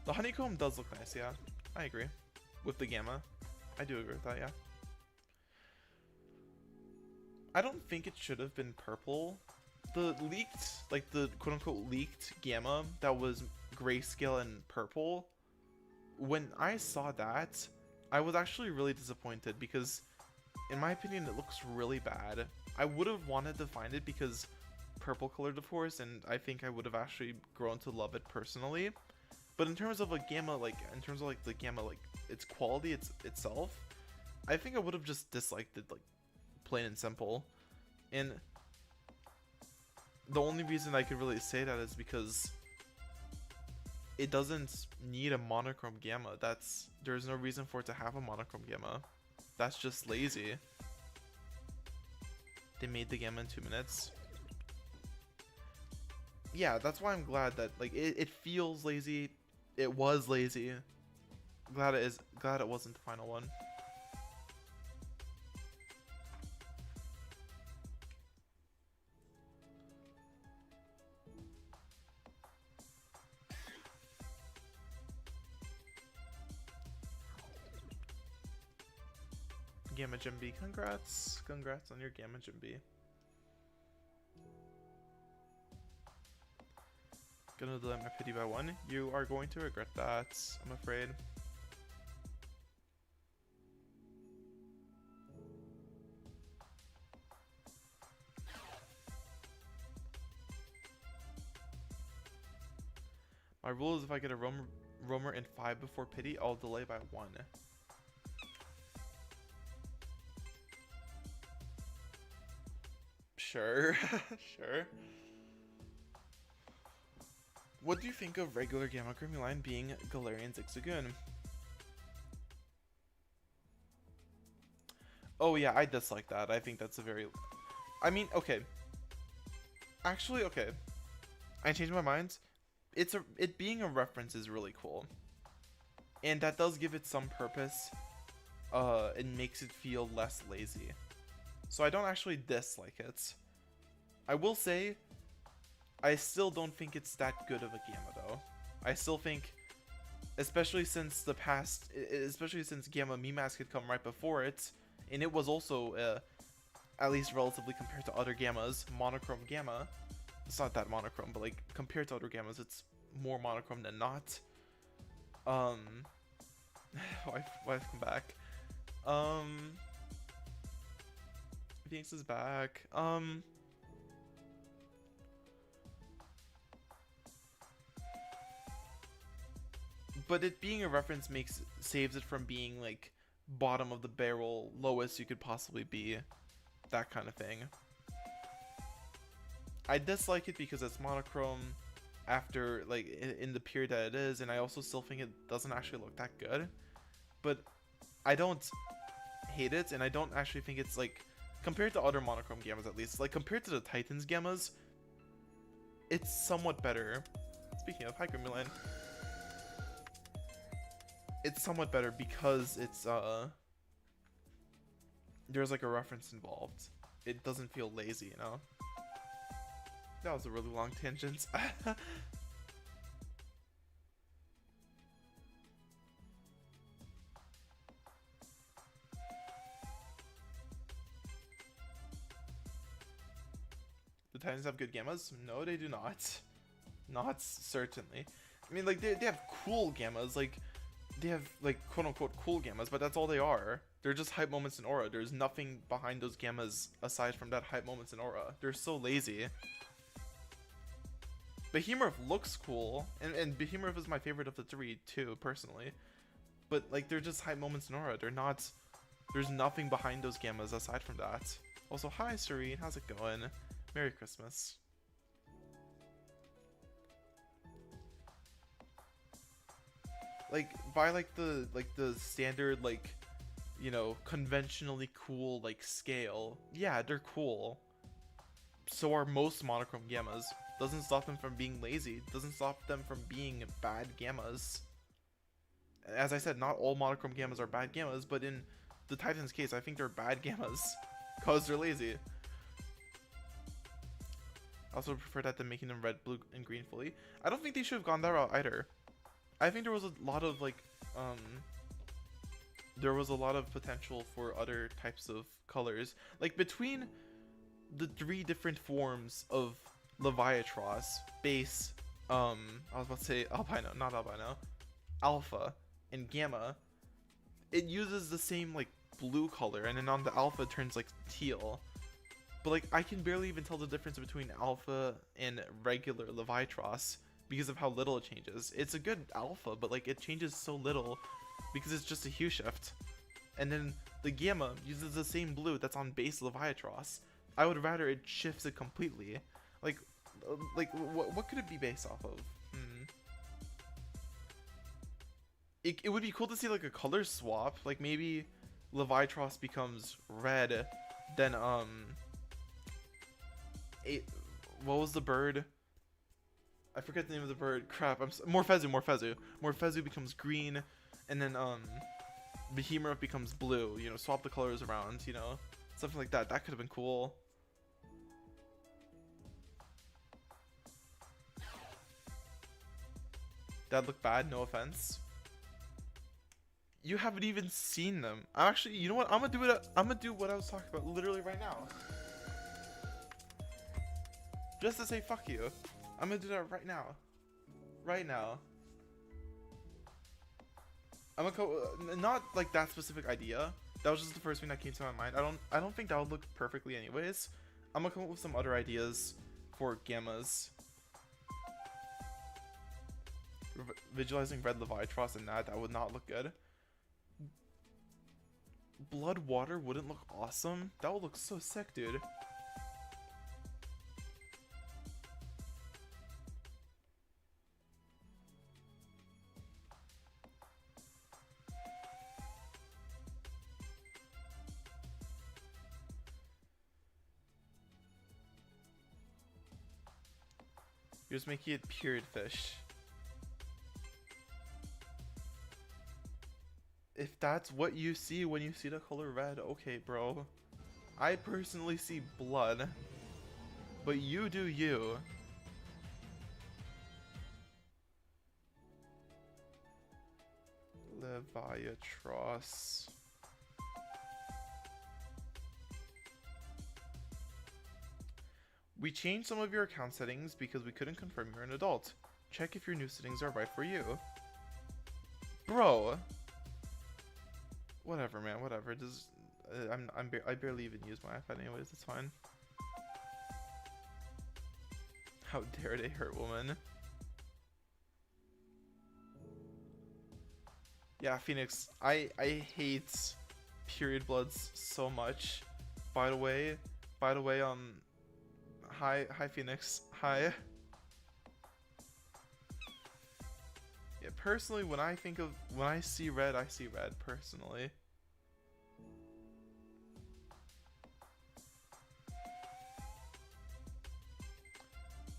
The honeycomb does look nice, yeah. I agree. With the Gamma. I do agree with that, yeah. I don't think it should have been purple. The leaked, like the quote-unquote leaked Gamma that was grayscale and purple, when I saw that, I was actually really disappointed because, in my opinion, it looks really bad. I would have wanted to find it because purple colored, of course, and I think I would have actually grown to love it personally. But in terms of a Gamma, like the Gamma, like its quality itself, I think I would have just disliked it, like plain and simple. And the only reason I could really say that is because it doesn't need a monochrome Gamma. There's no reason for it to have a monochrome Gamma. That's just lazy. They made the Gamma in 2 minutes. yeah, that's why I'm glad that like it feels lazy. It was lazy. Glad it wasn't the final one. Gamma Gym B, congrats on your Gamma Gym B. Gonna delay my pity by 1. You are going to regret that, I'm afraid. My rule is if I get a roamer in 5 before pity, I'll delay by 1. Sure, sure. What do you think of regular Gamma Creamy Line being Galarian Zigzagoon? Oh yeah, I dislike that. I think that's a very... I mean, okay. Actually, okay. I changed my mind. It being a reference is really cool. And that does give it some purpose. It makes it feel less lazy. So I don't actually dislike it. I will say, I still don't think it's that good of a Gamma though. I still think, especially since Gamma Mimask had come right before it, and it was also, at least relatively compared to other Gammas, monochrome Gamma. It's not that monochrome, but like compared to other Gammas, it's more monochrome than not. Wife come back. Phoenix is back. But it being a reference saves it from being like bottom of the barrel, lowest you could possibly be, that kind of thing. I dislike it because it's monochrome after like in the period that it is, and I also still think it doesn't actually look that good. But I don't hate it, and I don't actually think it's like, compared to other monochrome Gammas at least, like compared to the Titans Gammas, it's somewhat better. Speaking of, hi Grimmulan. It's somewhat better because it's there's like a reference involved. It doesn't feel lazy, you know? That was a really long tangent. The Titans have good Gammas? No, they do not. Not certainly. I mean, like, they have cool Gammas, like, they have, like, quote-unquote cool Gammas, but that's all they are. They're just hype moments in aura. There's nothing behind those Gammas aside from that hype moments in aura. They're so lazy. Behemoth looks cool, and Behemoth is my favorite of the 3 too, personally. But like, they're just hype moments in aura. They're not. There's nothing behind those Gammas aside from that. Also, hi Serene, how's it going? Merry Christmas. Like, by like the standard, like, you know, conventionally cool like scale, yeah, they're cool. So are most monochrome Gammas. Doesn't stop them from being lazy. Doesn't stop them from being bad Gammas. As I said, not all monochrome Gammas are bad Gammas, but in the Titans case, I think they're bad Gammas because they're lazy. I also prefer that than making them red, blue, and green fully. I don't think they should have gone that route either. I think there was a lot of like there was a lot of potential for other types of colors, like between the 3 different forms of Leviatros, base, I was about to say albino, not albino, alpha, and gamma. It uses the same like blue color, and then on the alpha it turns like teal. But like, I can barely even tell the difference between alpha and regular Leviatros because of how little it changes. It's a good alpha, but like, it changes so little because it's just a hue shift. And then the gamma uses the same blue that's on base Leviatros. I would rather it shifts it completely. Like what could it be based off of? It would be cool to see like a color swap. Like maybe Leviatros becomes red, then what was the bird? I forget the name of the bird. Crap. Morphezu becomes green, and then Behemoth becomes blue. You know, swap the colors around. You know, something like that. That could have been cool. That looked bad. No offense. You haven't even seen them. Actually, you know what? I'm gonna do it. I'm gonna do what I was talking about literally right now. Just to say fuck you. I'm gonna do that right now. Right now. I'm gonna go, not like that specific idea. That was just the first thing that came to my mind. I don't think that would look perfectly anyways. I'm gonna come up with some other ideas for gammas. Visualizing red Leviatros and that would not look good. Blood water wouldn't look awesome. That would look so sick, dude. You're just making it period fish. If that's what you see when you see the color red, okay, bro. I personally see blood, but you do you. Leviatros. We changed some of your account settings because we couldn't confirm you're an adult. Check if your new settings are right for you. Bro. Whatever, man. Whatever. Just, I barely even use my iPad anyways. It's fine. How dare they hurt woman? Yeah, Phoenix. I hate period bloods so much. By the way, hi Phoenix. Hi. Yeah, personally, when I see red, I see red, personally.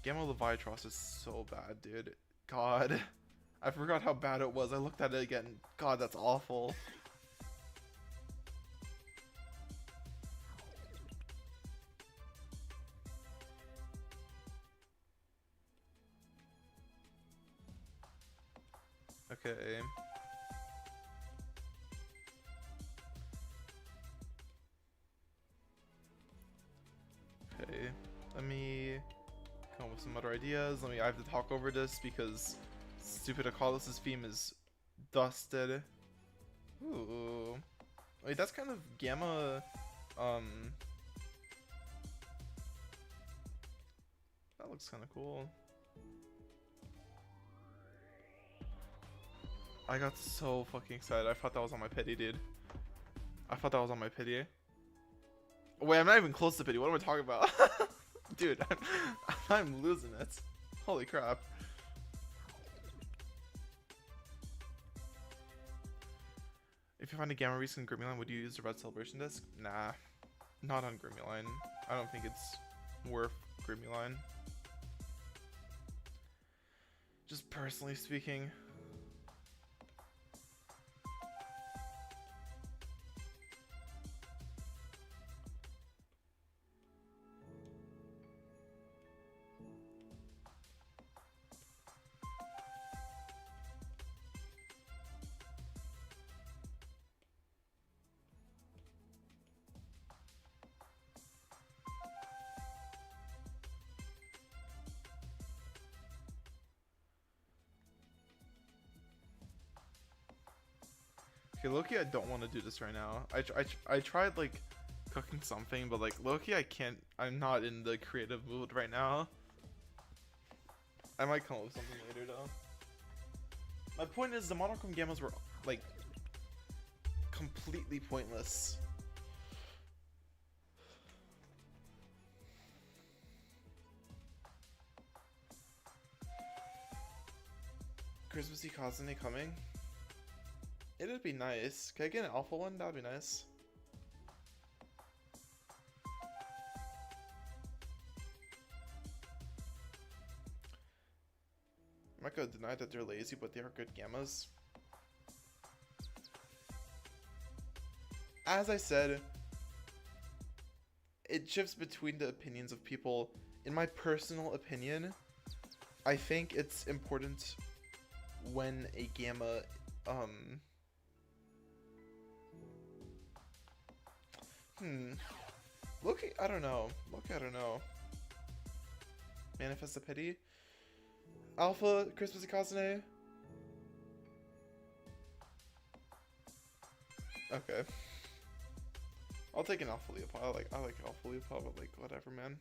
Gamma Leviatros is so bad, dude. God. I forgot how bad it was. I looked at it again. God, that's awful. Okay. Okay. Let me come up with some other ideas. I have to talk over this because stupid Acalus's theme is dusted. Ooh. Wait, that's kind of gamma. That looks kind of cool. I got so fucking excited. I thought that was on my pity, dude. I thought that was on my pity. Wait, I'm not even close to pity. What am I talking about? Dude, I'm losing it. Holy crap. If you find a Gamma Reese in Grimmyline, would you use the red celebration disc? Nah, not on Grimmyline. I don't think it's worth Grimmyline. Just personally speaking. Okay, Loki, I don't want to do this right now. I tried like cooking something, but like Loki, I can't. I'm not in the creative mood right now. I might come up with something later though. My point is the monochrome gammas were like completely pointless. Christmassy Kazune coming? It'd be nice. Can I get an alpha one? That'd be nice. I'm not gonna deny that they're lazy, but they are good gammas. As I said, it shifts between the opinions of people. In my personal opinion, I think it's important when a gamma, Loki, I don't know. Loki, I don't know. Manifest the pity. Alpha, Christmas Kazune. Okay. I'll take an Alpha Leopold. I like Alpha Leopold, but like whatever, man.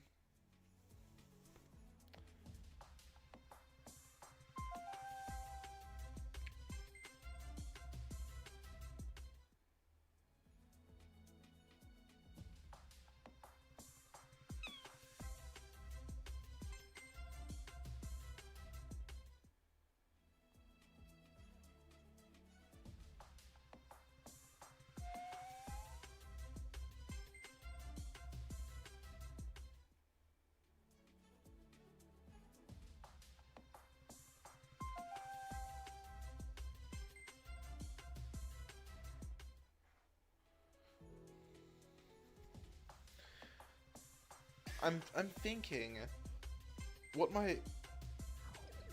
I'm thinking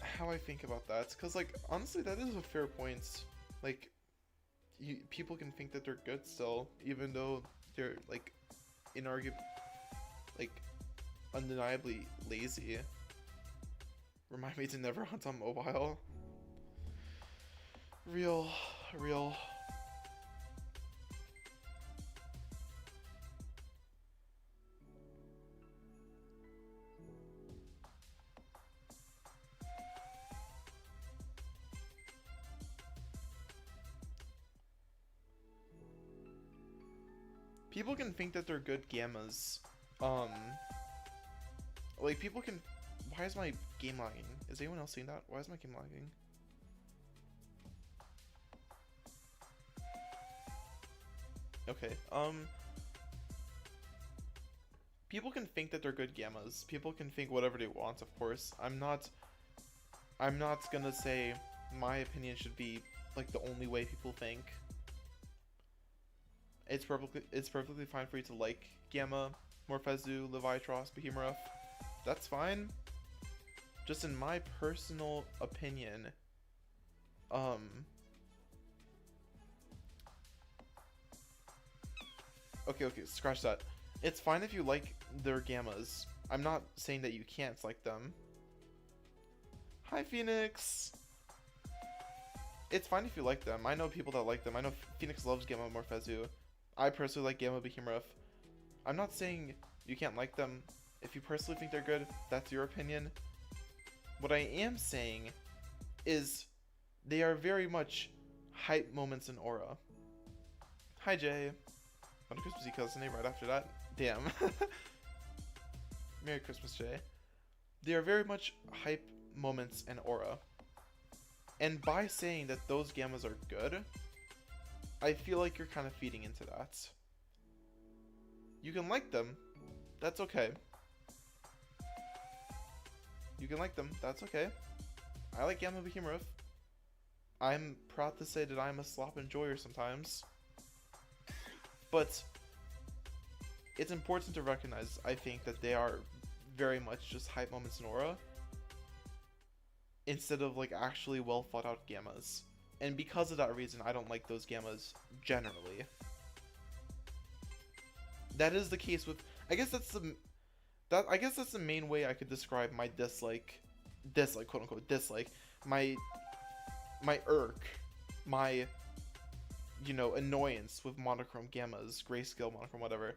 how I think about that, because like honestly that is a fair point. Like people can think that they're good still, even though they're like inarguably, like undeniably lazy. Remind me to never hunt on mobile. Real. People can think that they're good gammas. Like people can. Why is my game lagging? Is anyone else seeing that? Why is my game lagging? Okay. People can think that they're good gammas. People can think whatever they want, of course. I'm not gonna say my opinion should be like the only way people think. It's perfectly fine for you to like Gamma, Morphezu, Leviatros, Behemoth. That's fine. Just in my personal opinion, okay, scratch that. It's fine if you like their gammas. I'm not saying that you can't like them. Hi, Phoenix. It's fine if you like them. I know people that like them. I know Phoenix loves Gamma Morphezu. I personally like Gamma Behemoth. I'm not saying you can't like them. If you personally think they're good, that's your opinion. What I am saying is they are very much hype moments in aura. Hi, Jay. What a Christmas cousin right after that. Damn. Merry Christmas, Jay. They are very much hype moments in aura. And by saying that those gammas are good, I feel like you're kind of feeding into that. You can like them. That's okay. You can like them. That's okay. I like Gamma Behemoth. I'm proud to say that I'm a slop enjoyer sometimes. But it's important to recognize, I think, that they are very much just hype moments in aura, instead of like actually well thought out gammas. And because of that reason, I don't like those gammas generally. That is the case with, I guess that's the main way I could describe my dislike, quote unquote dislike, my irk, my, you know, annoyance with monochrome gammas, grayscale monochrome, whatever.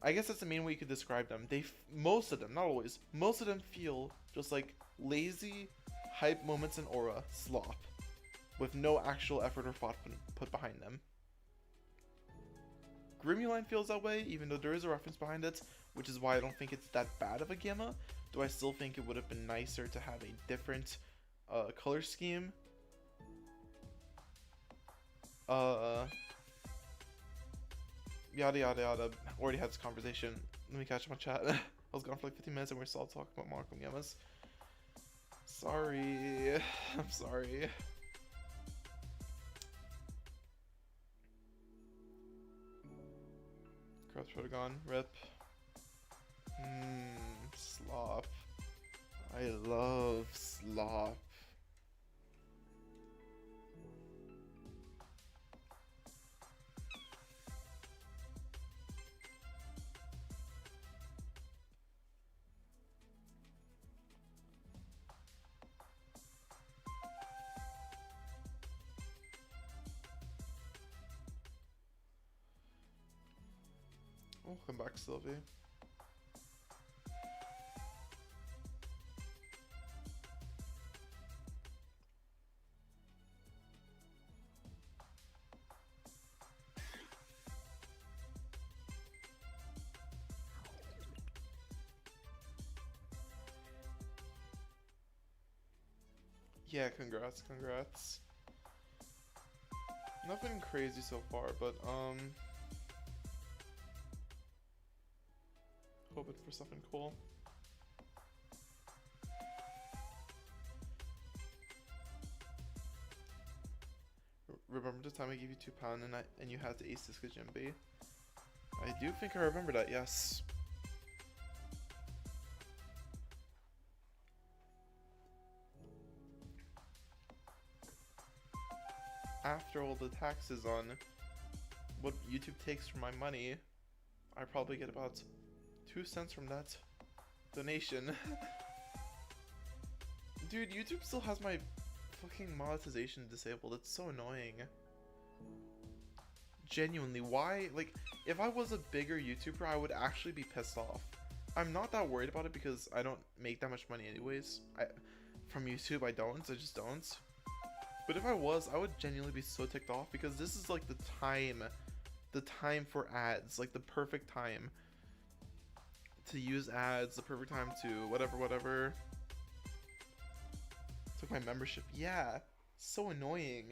I guess that's the main way you could describe them. Most of them, not always, most of them feel just like lazy hype moments in aura slop, with no actual effort or thought put behind them. Grimuline feels that way, even though there is a reference behind it, which is why I don't think it's that bad of a gamma. Do I still think it would have been nicer to have a different color scheme? Yada yada yada. Already had this conversation. Let me catch up on chat. I was gone for like 15 minutes and we're still talking about monochrome gammas. sorry. I'm sorry. Crouch Protagon, rip. Slop. I love slop. Welcome back, Sylvie. Yeah, congrats. Nothing crazy so far, but hoping for something cool. Remember the time I gave you £2 and you had to ace this Kajimbi? I do think I remember that, yes. After all the taxes on what YouTube takes from my money, I probably get about 2 cents from that donation. Dude, YouTube still has my fucking monetization disabled. It's so annoying. Genuinely, why? Like, if I was a bigger YouTuber, I would actually be pissed off. I'm not that worried about it because I don't make that much money anyways. From YouTube, I just don't. But if I was, I would genuinely be so ticked off because this is like the time for ads, like the perfect time to use ads, the perfect time to whatever. Took my membership. Yeah, so annoying.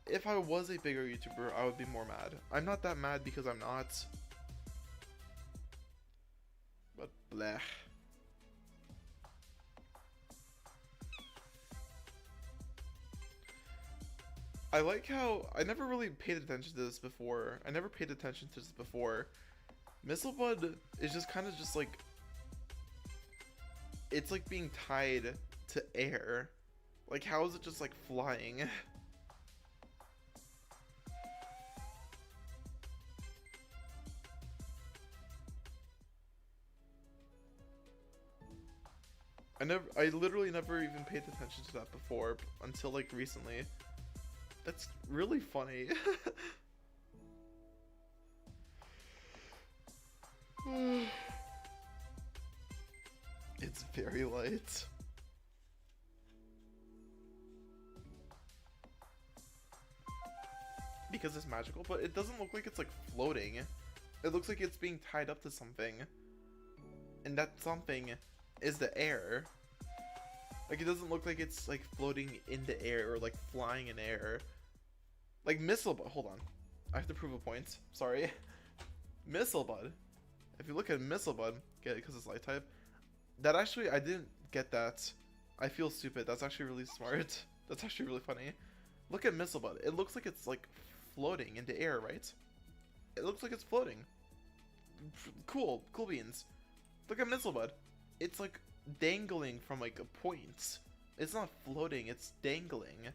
If I was a bigger YouTuber, I would be more mad. I'm not that mad because I'm not. But bleh. I like how I never really paid attention to this before. Mistlebud is just kind of just like, it's like being tied to air. Like, how is it just like flying? I literally never even paid attention to that before until like recently. That's really funny. It's very light. Because it's magical, but it doesn't look like it's like floating. It looks like it's being tied up to something. And that something is the air. Like, it doesn't look like it's like floating in the air or like flying in air. Like Mistlebud, hold on. I have to prove a point. Sorry. Mistlebud. If you look at Mistlebud, get it because it's light type. That actually, I didn't get that. I feel stupid. That's actually really smart. That's actually really funny. Look at Mistlebud. It looks like it's like floating in the air, right? It looks like it's floating. Cool beans. Look at Mistlebud. It's like dangling from like a point. It's not floating, it's dangling.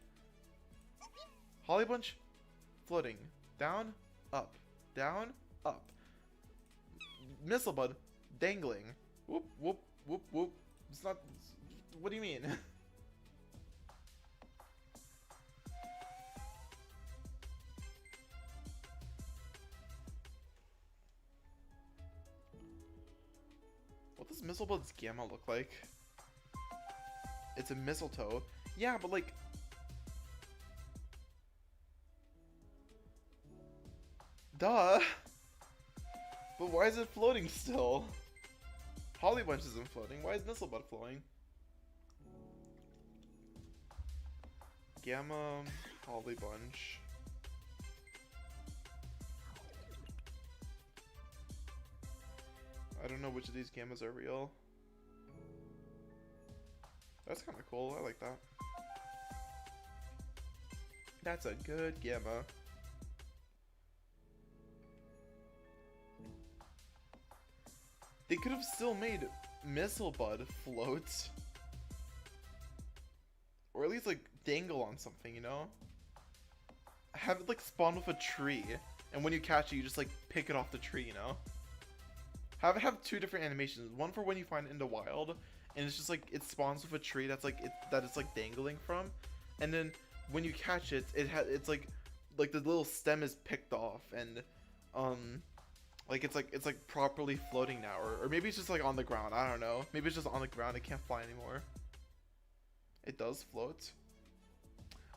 Holly Bunch, floating. Down, up. Down, up. Mistlebud, dangling. Whoop, whoop, whoop, whoop. It's not... What do you mean? What does Mistlebud's gamma look like? It's a mistletoe. Yeah, but like... Duh! But why is it floating still? Holly Bunch isn't floating. Why is Mistlebud floating? Gamma, Holly Bunch. I don't know which of these gammas are real. That's kind of cool. I like that. That's a good gamma. They could have still made Missile Bud float. Or at least like dangle on something, you know? Have it like spawn with a tree. And when you catch it, you just like pick it off the tree, you know? Have it have two different animations. One for when you find it in the wild, and it's just like it spawns with a tree that's like it's like dangling from. And then when you catch it, it's like the little stem is picked off, and like it's like properly floating now, or maybe it's just like on the ground. I don't know. Maybe it's just on the ground. It can't fly anymore. It does float.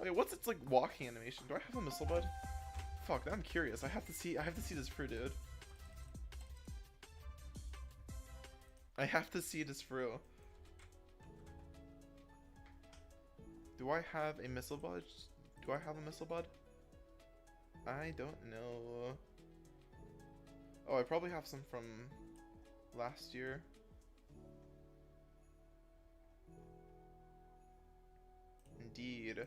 Okay, what's its like walking animation? Do I have a Missile Bud? Fuck, I'm curious. I have to see this fruit, dude. I have to see this through. Do I have a Missile Bud? Do I have a Missile Bud? I don't know. Oh, I probably have some from last year. Indeed.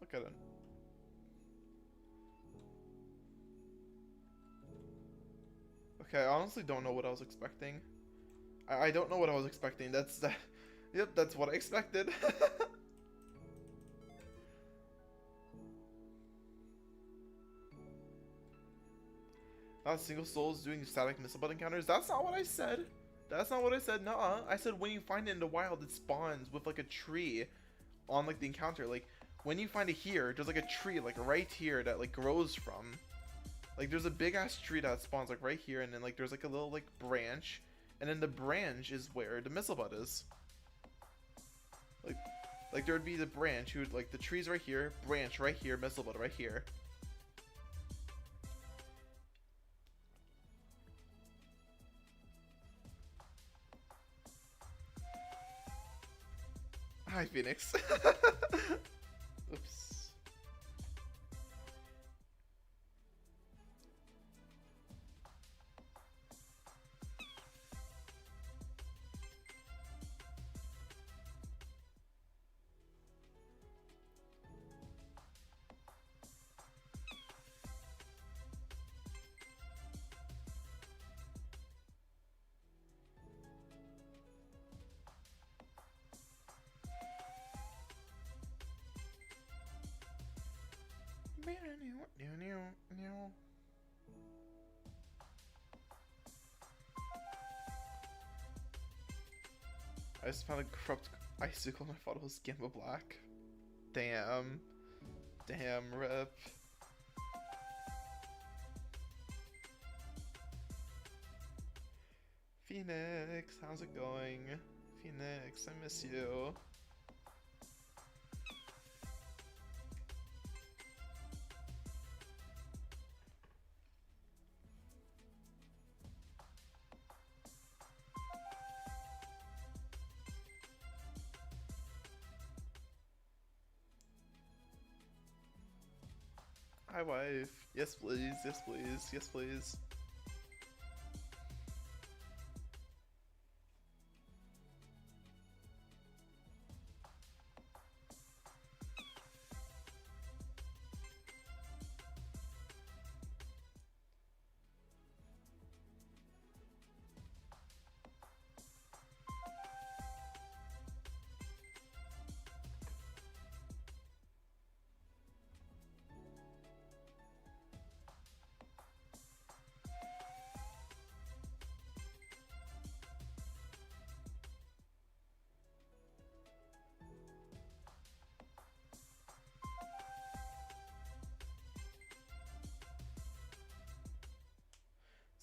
Look at it. Okay, I honestly don't know what I was expecting. I don't know what I was expecting. That's that. Yep, that's what I expected. Not a single soul is doing static Missile Bud encounters. That's not what I said. That's not what I said. Nuh-uh. I said when you find it in the wild, it spawns with like a tree on like the encounter. Like when you find it here, there's like a tree like right here that like grows from. Like there's a big ass tree that spawns like right here, and then like there's like a little like branch, and then the branch is where the Missile Bud is. Like there would be the branch, you would like the tree's right here, branch right here, Missile Bud right here. Hi, Phoenix. Oops. I just found a corrupt icicle and I thought it was Gamma Black. Damn. Damn, rip. Phoenix, how's it going? Phoenix, I miss you. Hi, wife. Yes, please. Yes, please. Yes, please.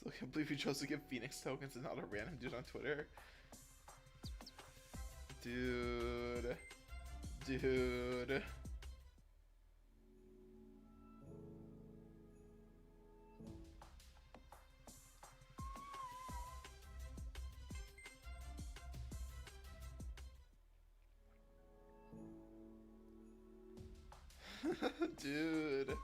So I can't believe you chose to give Phoenix tokens and not a random dude on Twitter. Dude. Dude. Dude.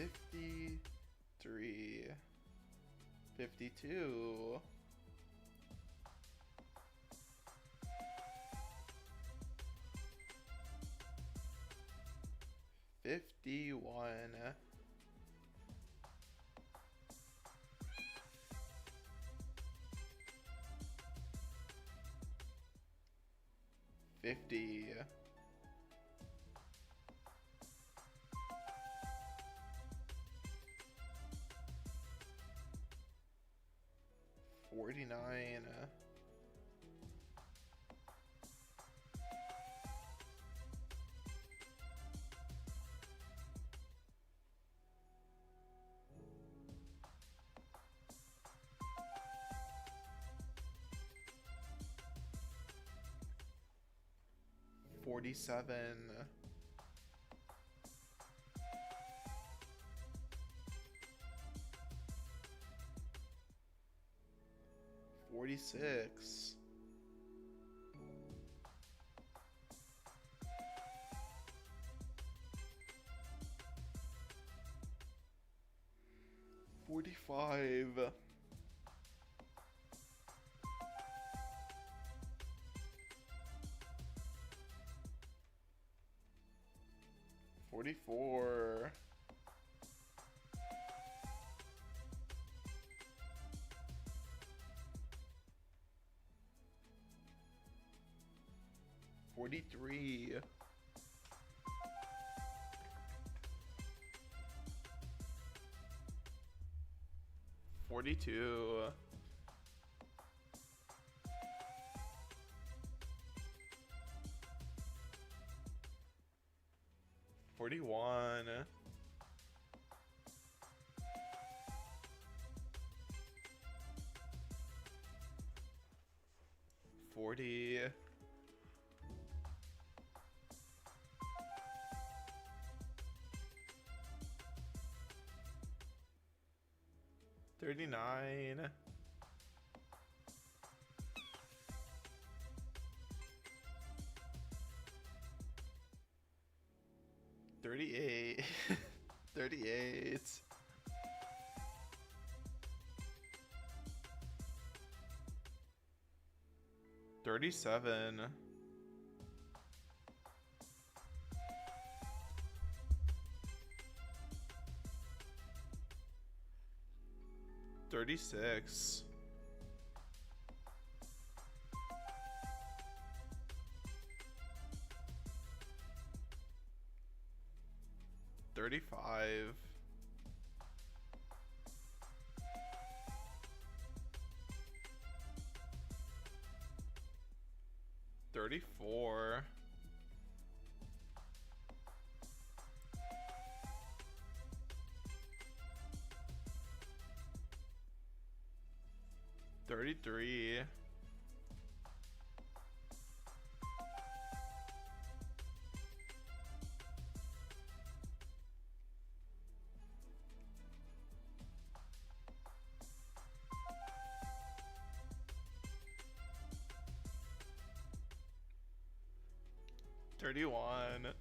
53, 52, 51, 50, 49, 47, 46, 45, 44, 43, 42, 41, 40, 39, 38, 38, 37, 36, 35, 34, 33, 31,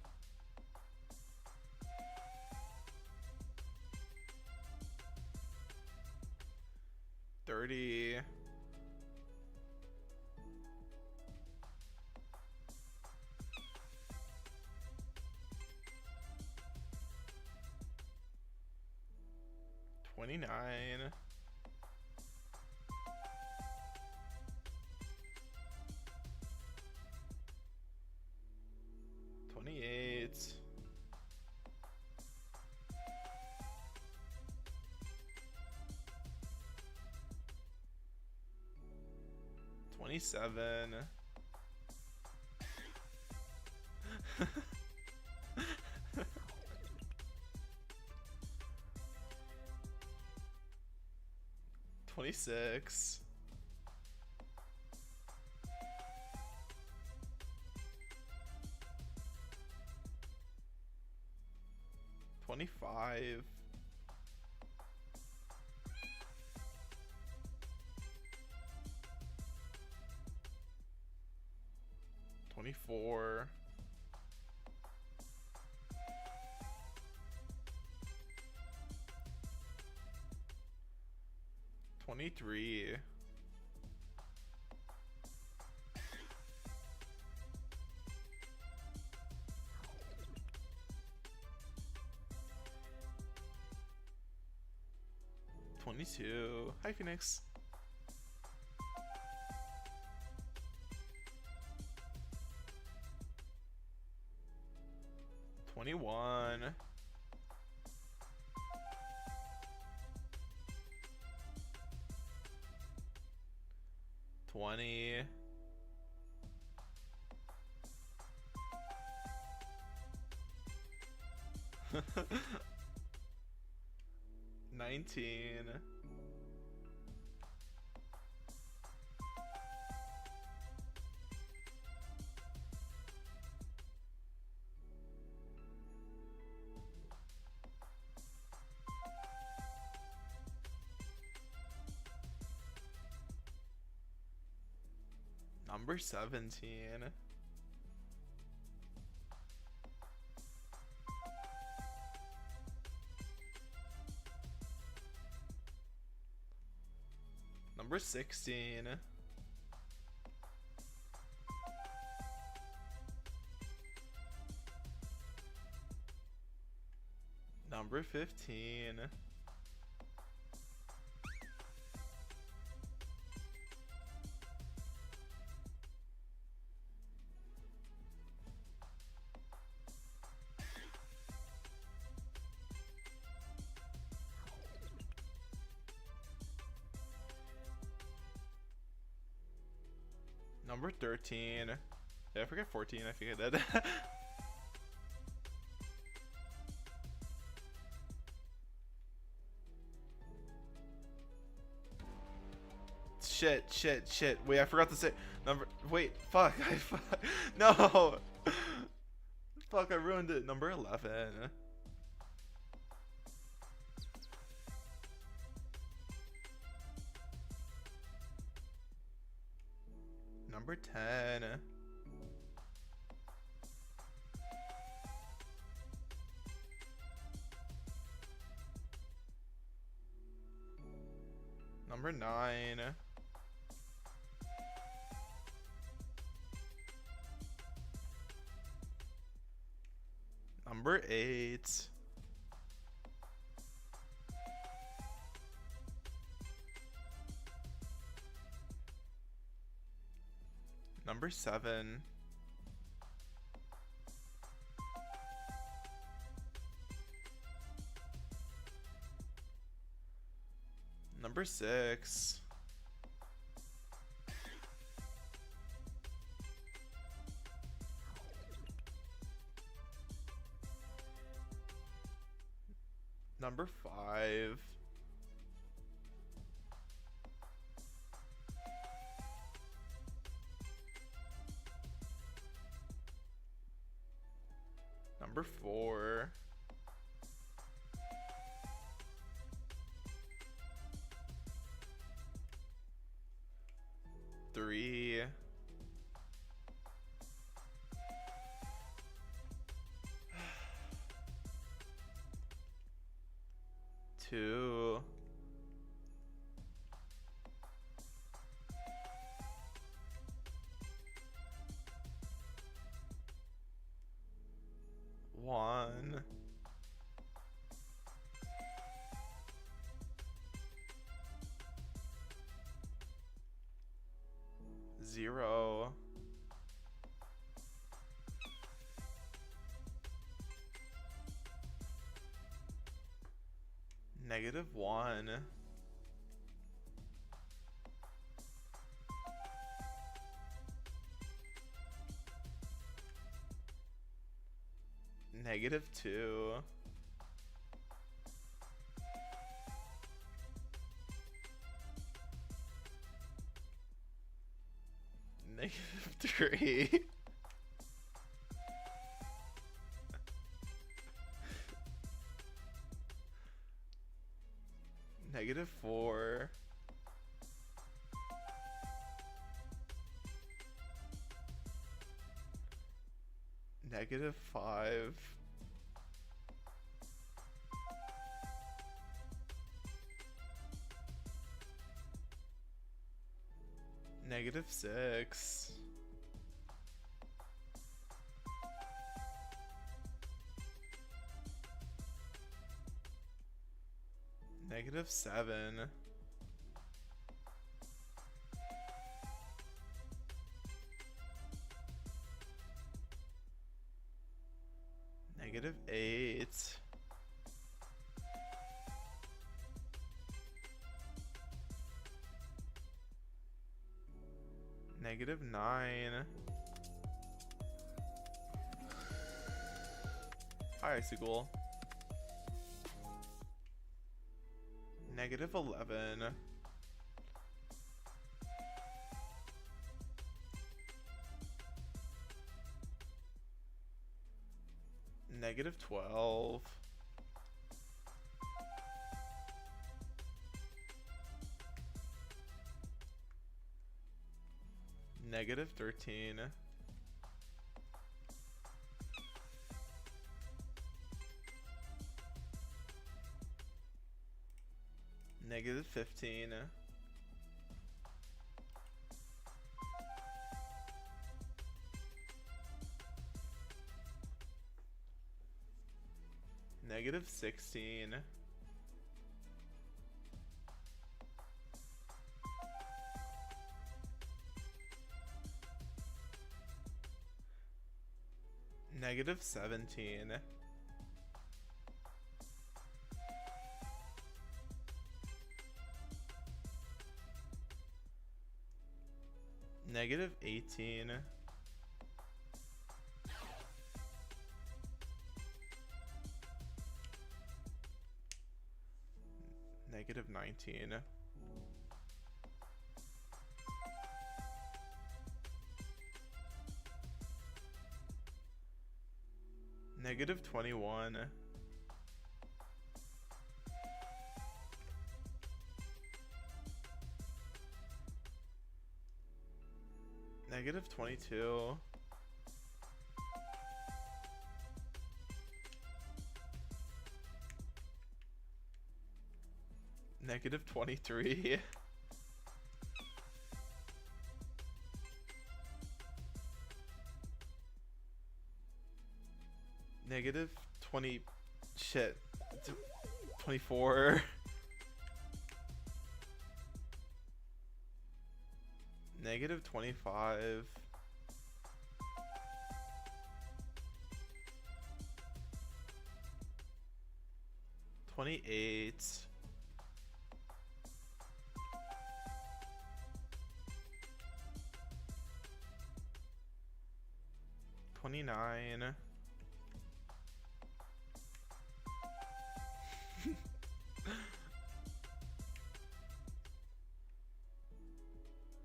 30, 29, 28, 27, 26, 25, 24, 23, 23. Hi, Phoenix. 21. 20. 19. 17. 16. 15. 13. Did I forget 14? I think I did. Shit. Wait, I forgot to say wait, fuck. No. Fuck, I ruined it. Number 11. Number 10. Number 9. Number 8. Number 7. Number 6. Number 5. Number 4. Three. 2. One. Zero. -1. -2. -3. -4. -5. -6. -7. -8. -9. Hi, Icicle. -11. -12. -13. -15. -16. -17. -18. -19. -21. -22. -23. -20. Shit. 24. -25. 28. 29.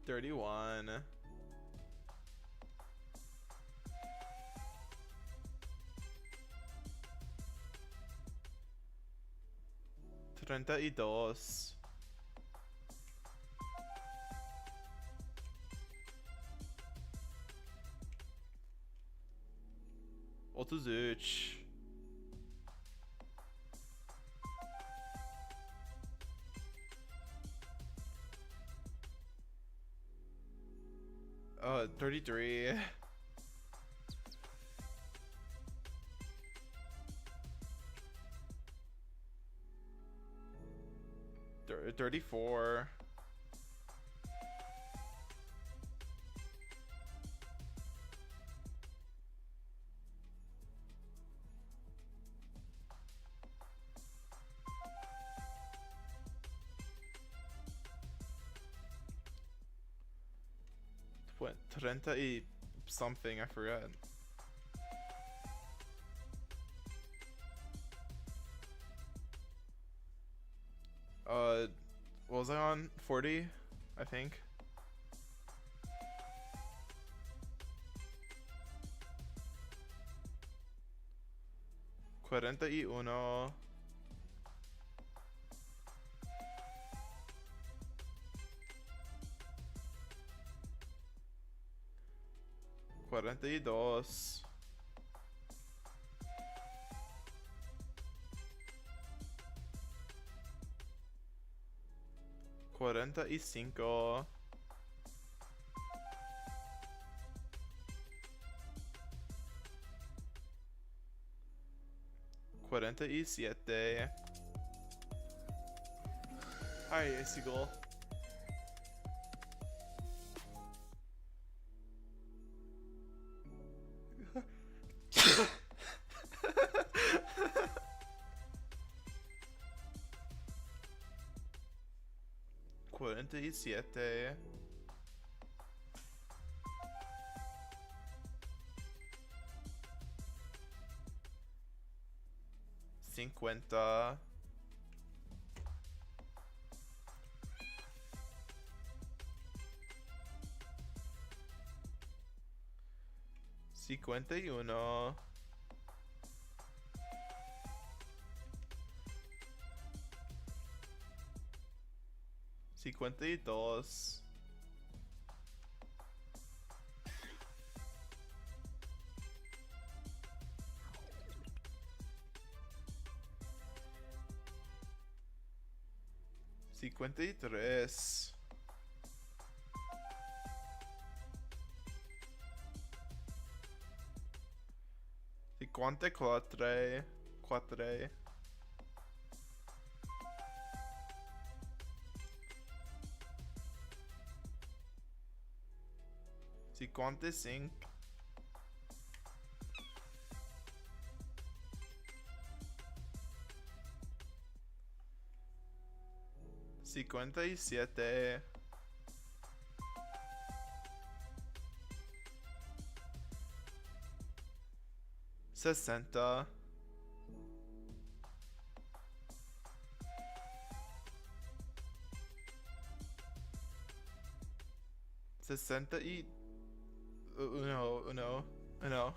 31. 32. 33. 33. 34. 30 something, I forgot. What was I on? 40, I think. Cuarenta y uno. 42. 45. 57. Ay, Seagull. Cuarenta y siete. 50. 51. 52. 53. 54. 4. 55. 57. 60. 60 y... uno.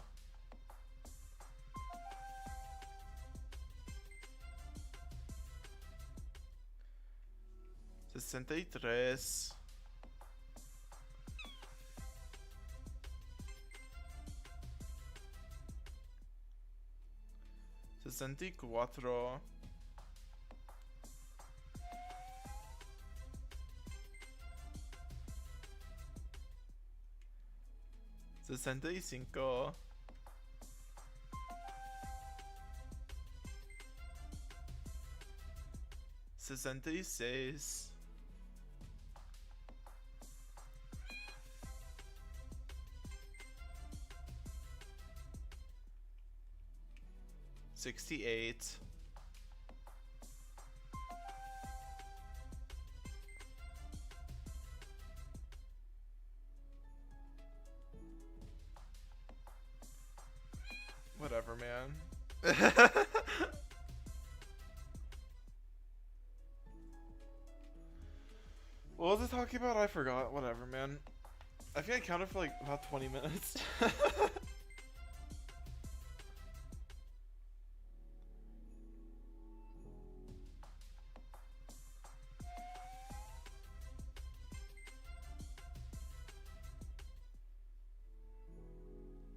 63. 64. 65. 66. 68. 'Whatever, man. What was I talking about? I forgot. Whatever, man. I think I counted for like about 20 minutes.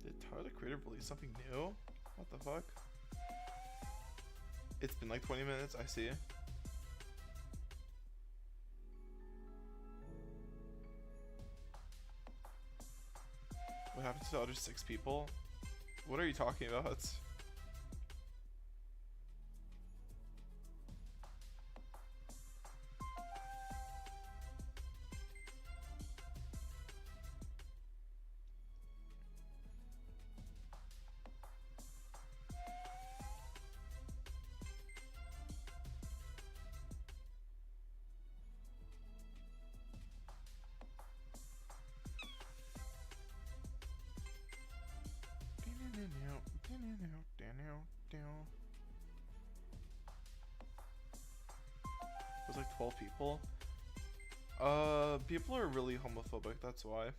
Did Tyler the Creator release something new? What the fuck? It's been like 20 minutes, I see. What happened to the other 6 people? What are you talking about? It was like 12 people. People are really homophobic, that's why.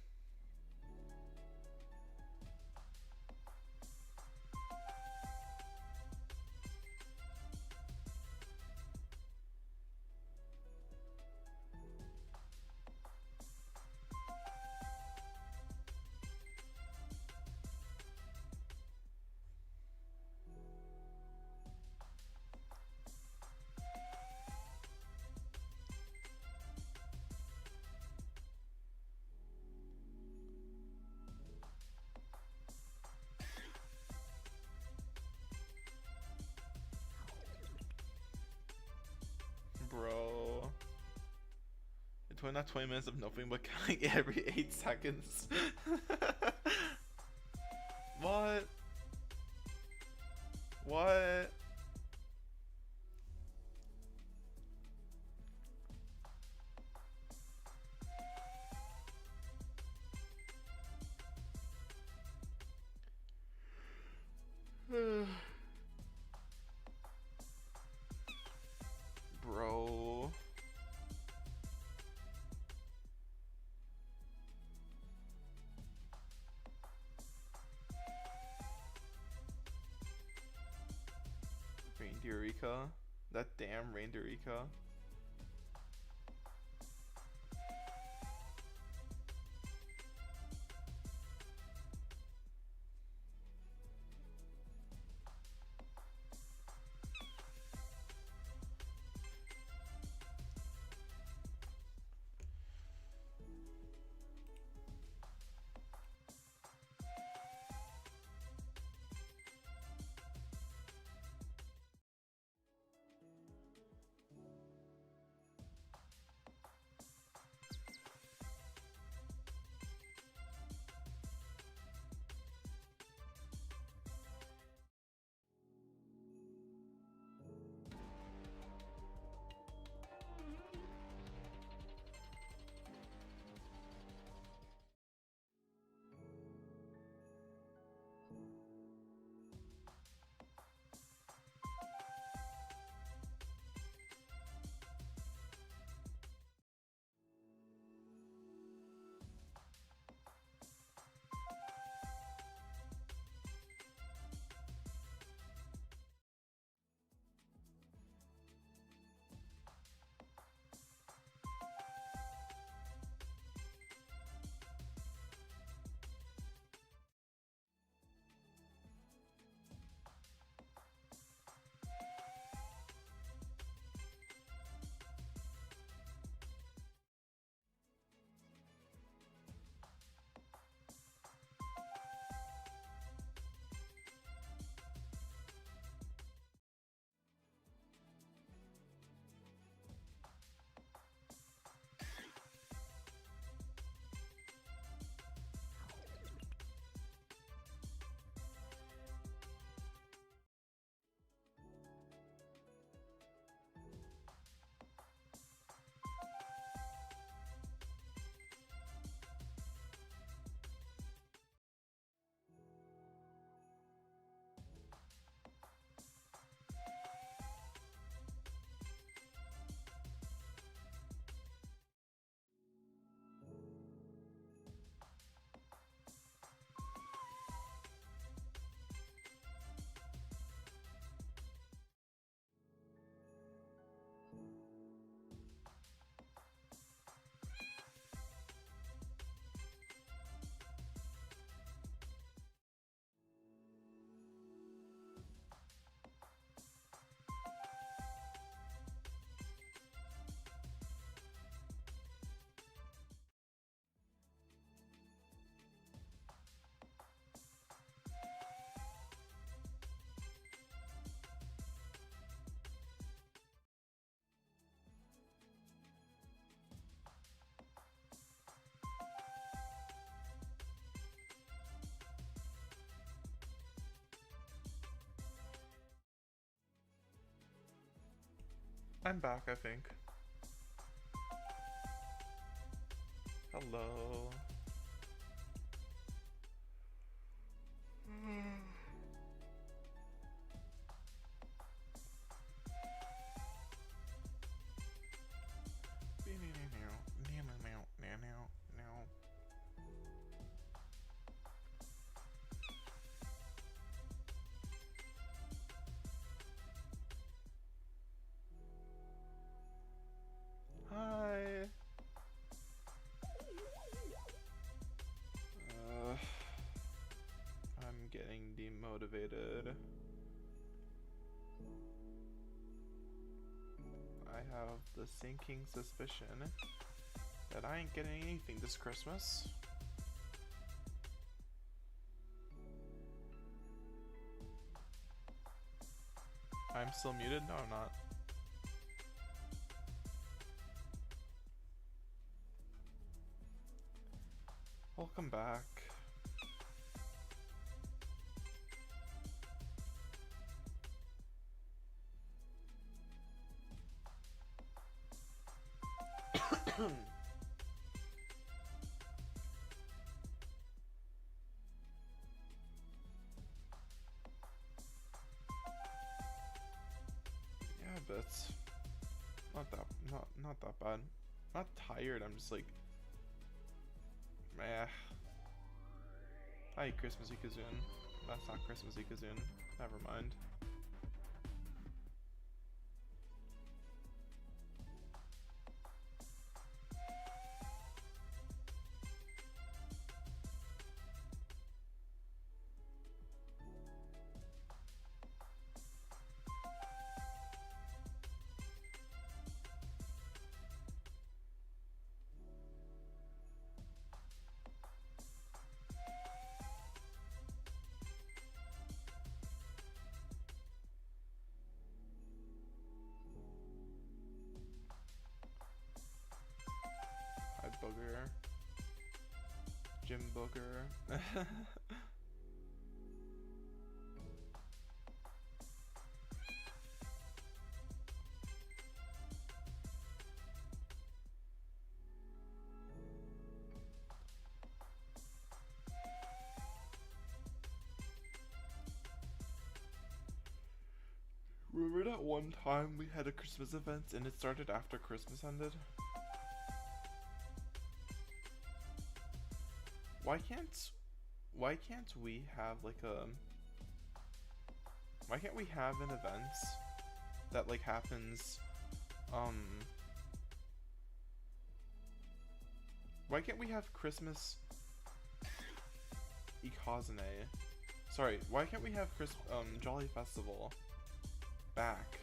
putting out 20 minutes of nothing but counting every 8 seconds. What? What? Bro. Reindeerica. That damn Reindeerica. I'm back, I think. Hello. Hi. I'm getting demotivated. I have the sinking suspicion that I ain't getting anything this Christmas. I'm still muted? No, I'm not. Welcome back. Yeah, but not that bad. Not tired, I'm just like meh. Hi, Christmassy Kazoon. That's not Christmassy Kazoon. Never mind. Hi, Booger. Jim Booger. Remember that one time we had a Christmas event and it started after Christmas ended? Why can't we have like a why can't we have an event that like happens why can't we have Christmas Ikazane? Sorry, why can't we have Jolly Festival back?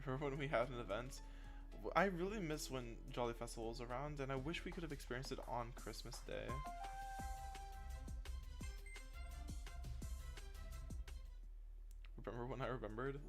Remember when we had an event? I really miss when Jolly Festival was around, and I wish we could have experienced it on Christmas Day. Remember when I remembered?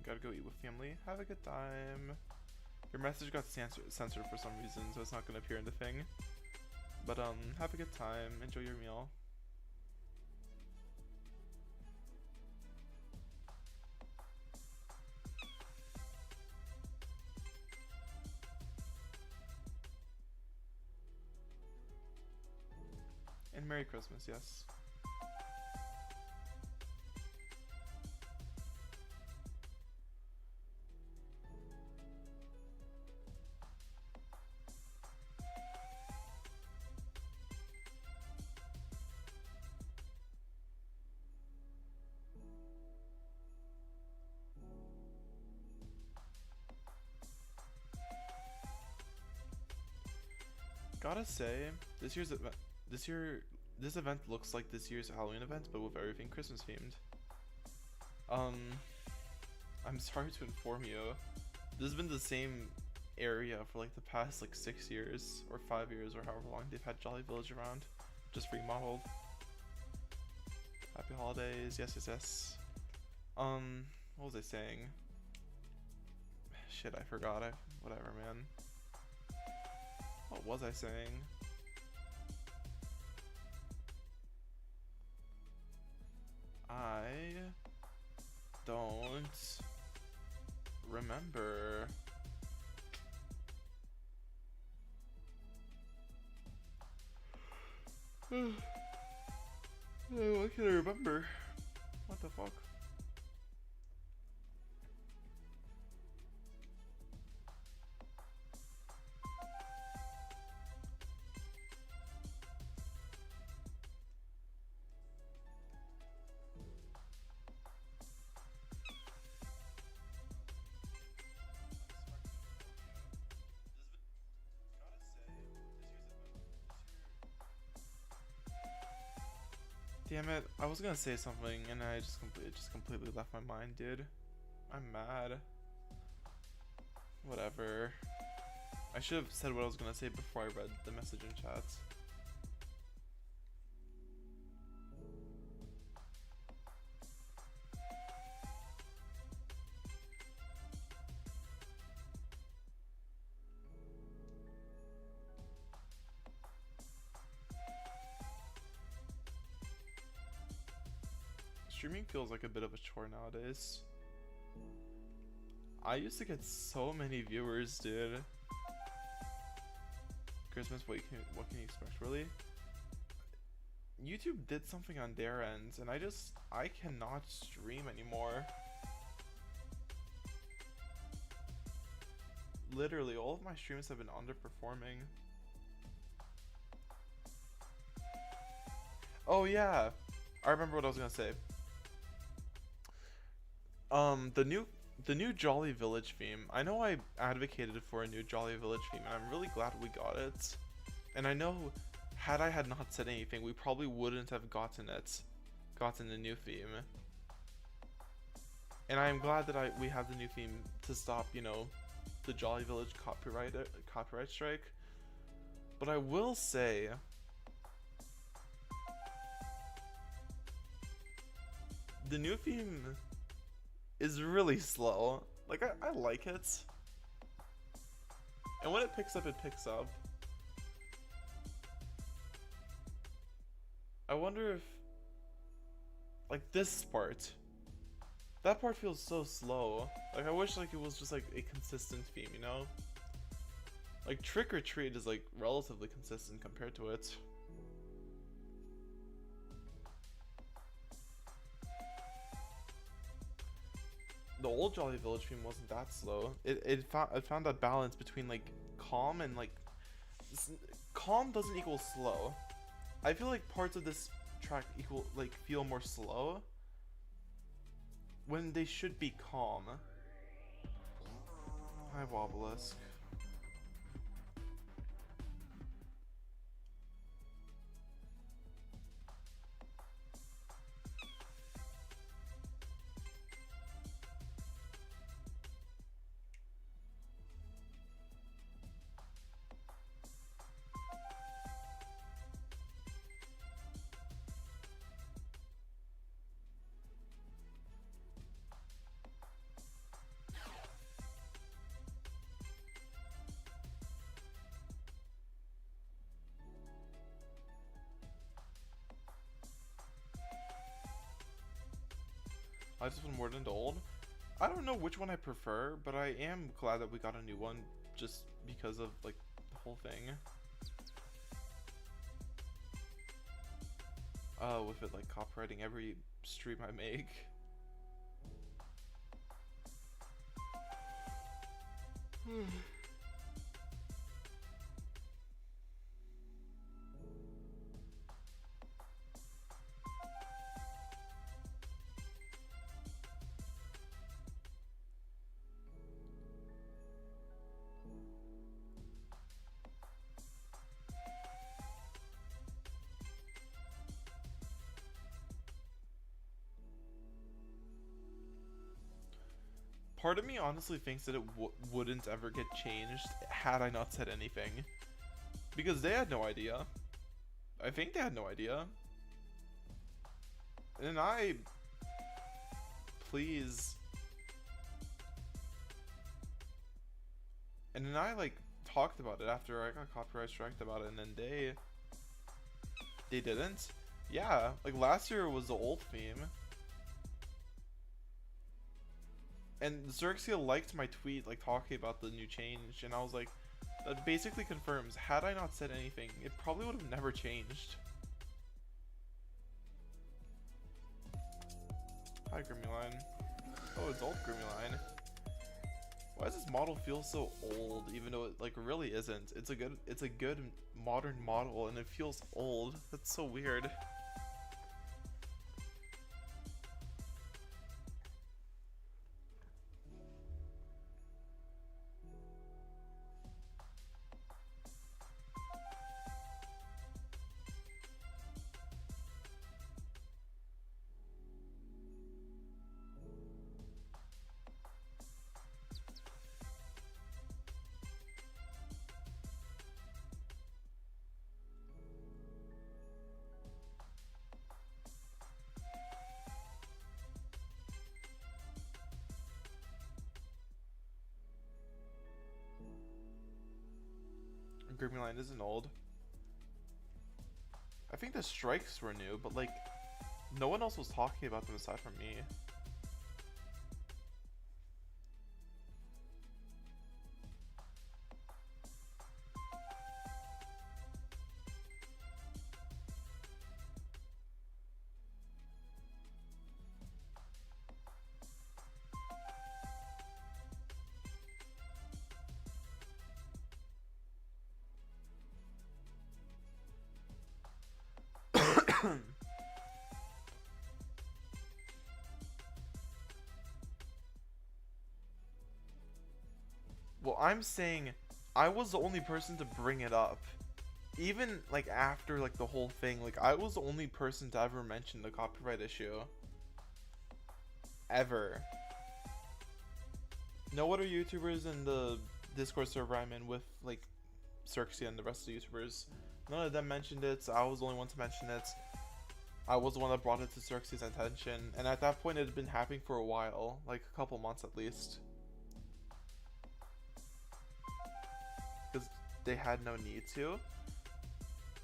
Gotta go eat with family. Have a good time. Your message got censored for some reason, so it's not gonna appear in the thing. But have a good time. Enjoy your meal. And Merry Christmas, yes. Gotta say, this event looks like this year's Halloween event, but with everything Christmas themed. I'm sorry to inform you, this has been the same area for like the past like 6 years or 5 years or however long they've had Jolly Village around, just remodeled. Happy holidays, yes, yes, yes. What was I saying? Shit, I forgot. Whatever, man. What was I saying? don't remember. Why can't I remember? What the fuck? Damn it, I was gonna say something and I just completely left my mind, dude. I'm mad. Whatever. I should have said what I was gonna say before I read the message in chat. Streaming feels like a bit of a chore nowadays. I used to get so many viewers, dude. Christmas, what can you expect, really? YouTube did something on their end, and I cannot stream anymore. Literally, all of my streams have been underperforming. Oh yeah, I remember what I was gonna say. The new Jolly Village theme. I know I advocated for a new Jolly Village theme, and I'm really glad we got it. And I know, had I had not said anything, we probably wouldn't have gotten the new theme. And I am glad that we have the new theme to stop, you know, the Jolly Village copyright strike. But I will say, the new theme is really slow. Like, I like it. And when it picks up, it picks up. I wonder if, like, this part, that part feels so slow. Like, I wish, like, it was just, like, a consistent theme, you know? Like, Trick or Treat is, like, relatively consistent compared to it. The old Jolly Village theme wasn't that slow. It found that balance between, like, calm and, like, calm doesn't equal slow. I feel like parts of this track feel more slow when they should be calm. Hi, Wobblisk. I just went more into old. I don't know which one I prefer, but I am glad that we got a new one just because of, like, the whole thing. With it, like, copywriting every stream I make. Part of me honestly thinks that it wouldn't ever get changed had I not said anything. Because they had no idea. I think they had no idea. And please. And then I, like, talked about it after I got copyright striked about it, and then they didn't. Yeah, like, last year was the old theme. And Xerxia liked my tweet, like talking about the new change, and I was like, that basically confirms, had I not said anything, it probably would have never changed. Hi, Grimmyline. Oh, it's old Grimmyline. Why does this model feel so old, even though it like really isn't? It's a good modern model, and it feels old. That's so weird. Grimmyline isn't old. I think the strikes were new, but like, no one else was talking about them aside from me. Well, I'm saying I was the only person to bring it up. Even like after like the whole thing, like I was the only person to ever mention the copyright issue. Ever. No other YouTubers in the Discord server I'm in with like Xerxia and the rest of the YouTubers, none of them mentioned it, so I was the only one to mention it. I was the one that brought it to Xerxia's attention, and at that point it had been happening for a while, like a couple months at least. Because they had no need to.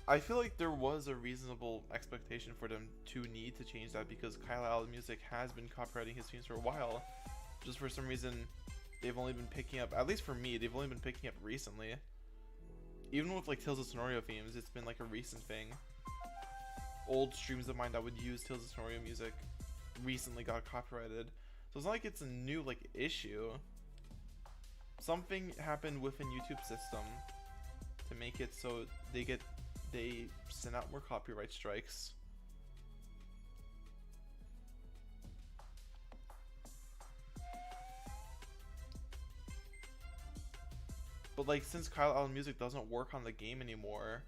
I feel like there was a reasonable expectation for them to need to change that, because Kyle Allen Music has been copywriting his themes for a while. Just for some reason, they've only been picking up, at least for me, they've only been picking up recently. Even with like Tales of Sonorio themes, it's been like a recent thing. Old streams of mine that would use Tales of Sonorio music recently got copyrighted. So it's not like it's a new like issue. Something happened within YouTube's system to make it so they send out more copyright strikes. But like, since Kyle Allen Music doesn't work on the game anymore,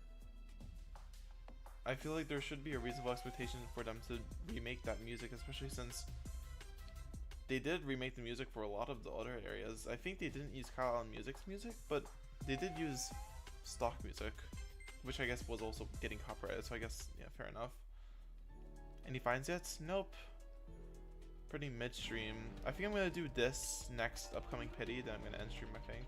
I feel like there should be a reasonable expectation for them to remake that music, especially since they did remake the music for a lot of the other areas. I think they didn't use Kyle Allen Music's music, but they did use stock music, which I guess was also getting copyrighted, so I guess, yeah, fair enough. Any finds yet? Nope. Pretty midstream. I think I'm gonna do this next upcoming pity, then I'm gonna end stream, I think.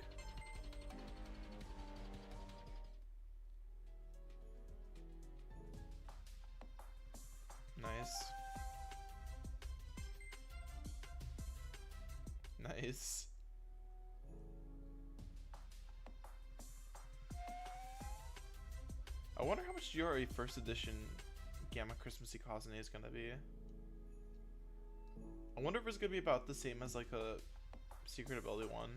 Nice. Nice. I wonder how much your first edition Gamma Christmassy Kazane is gonna be. I wonder if it's gonna be about the same as like a Secret Ability one.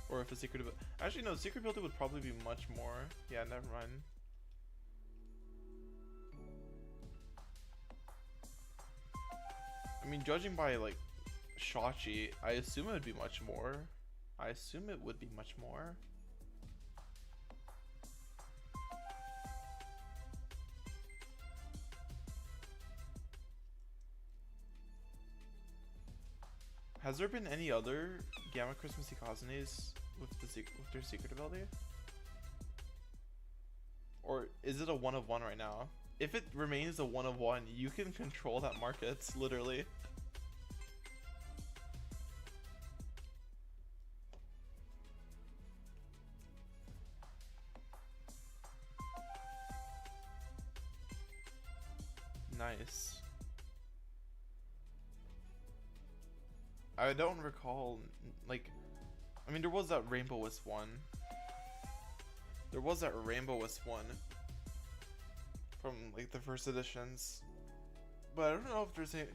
Or if a Secret Ability... Actually no, Secret Ability would probably be much more. Yeah, never mind. I mean, judging by like Shachi, I assume it would be much more. I assume it would be much more. Has there been any other Gamma Christmassy Kazanes with their secret ability? Or is it a 1 of 1 right now? If it remains a 1 of 1, you can control that market, literally. Nice. I don't recall, like, I mean, there was that Rainbow Wisp one. There was that Rainbow Wisp one from like the first editions, but I don't know if there's any.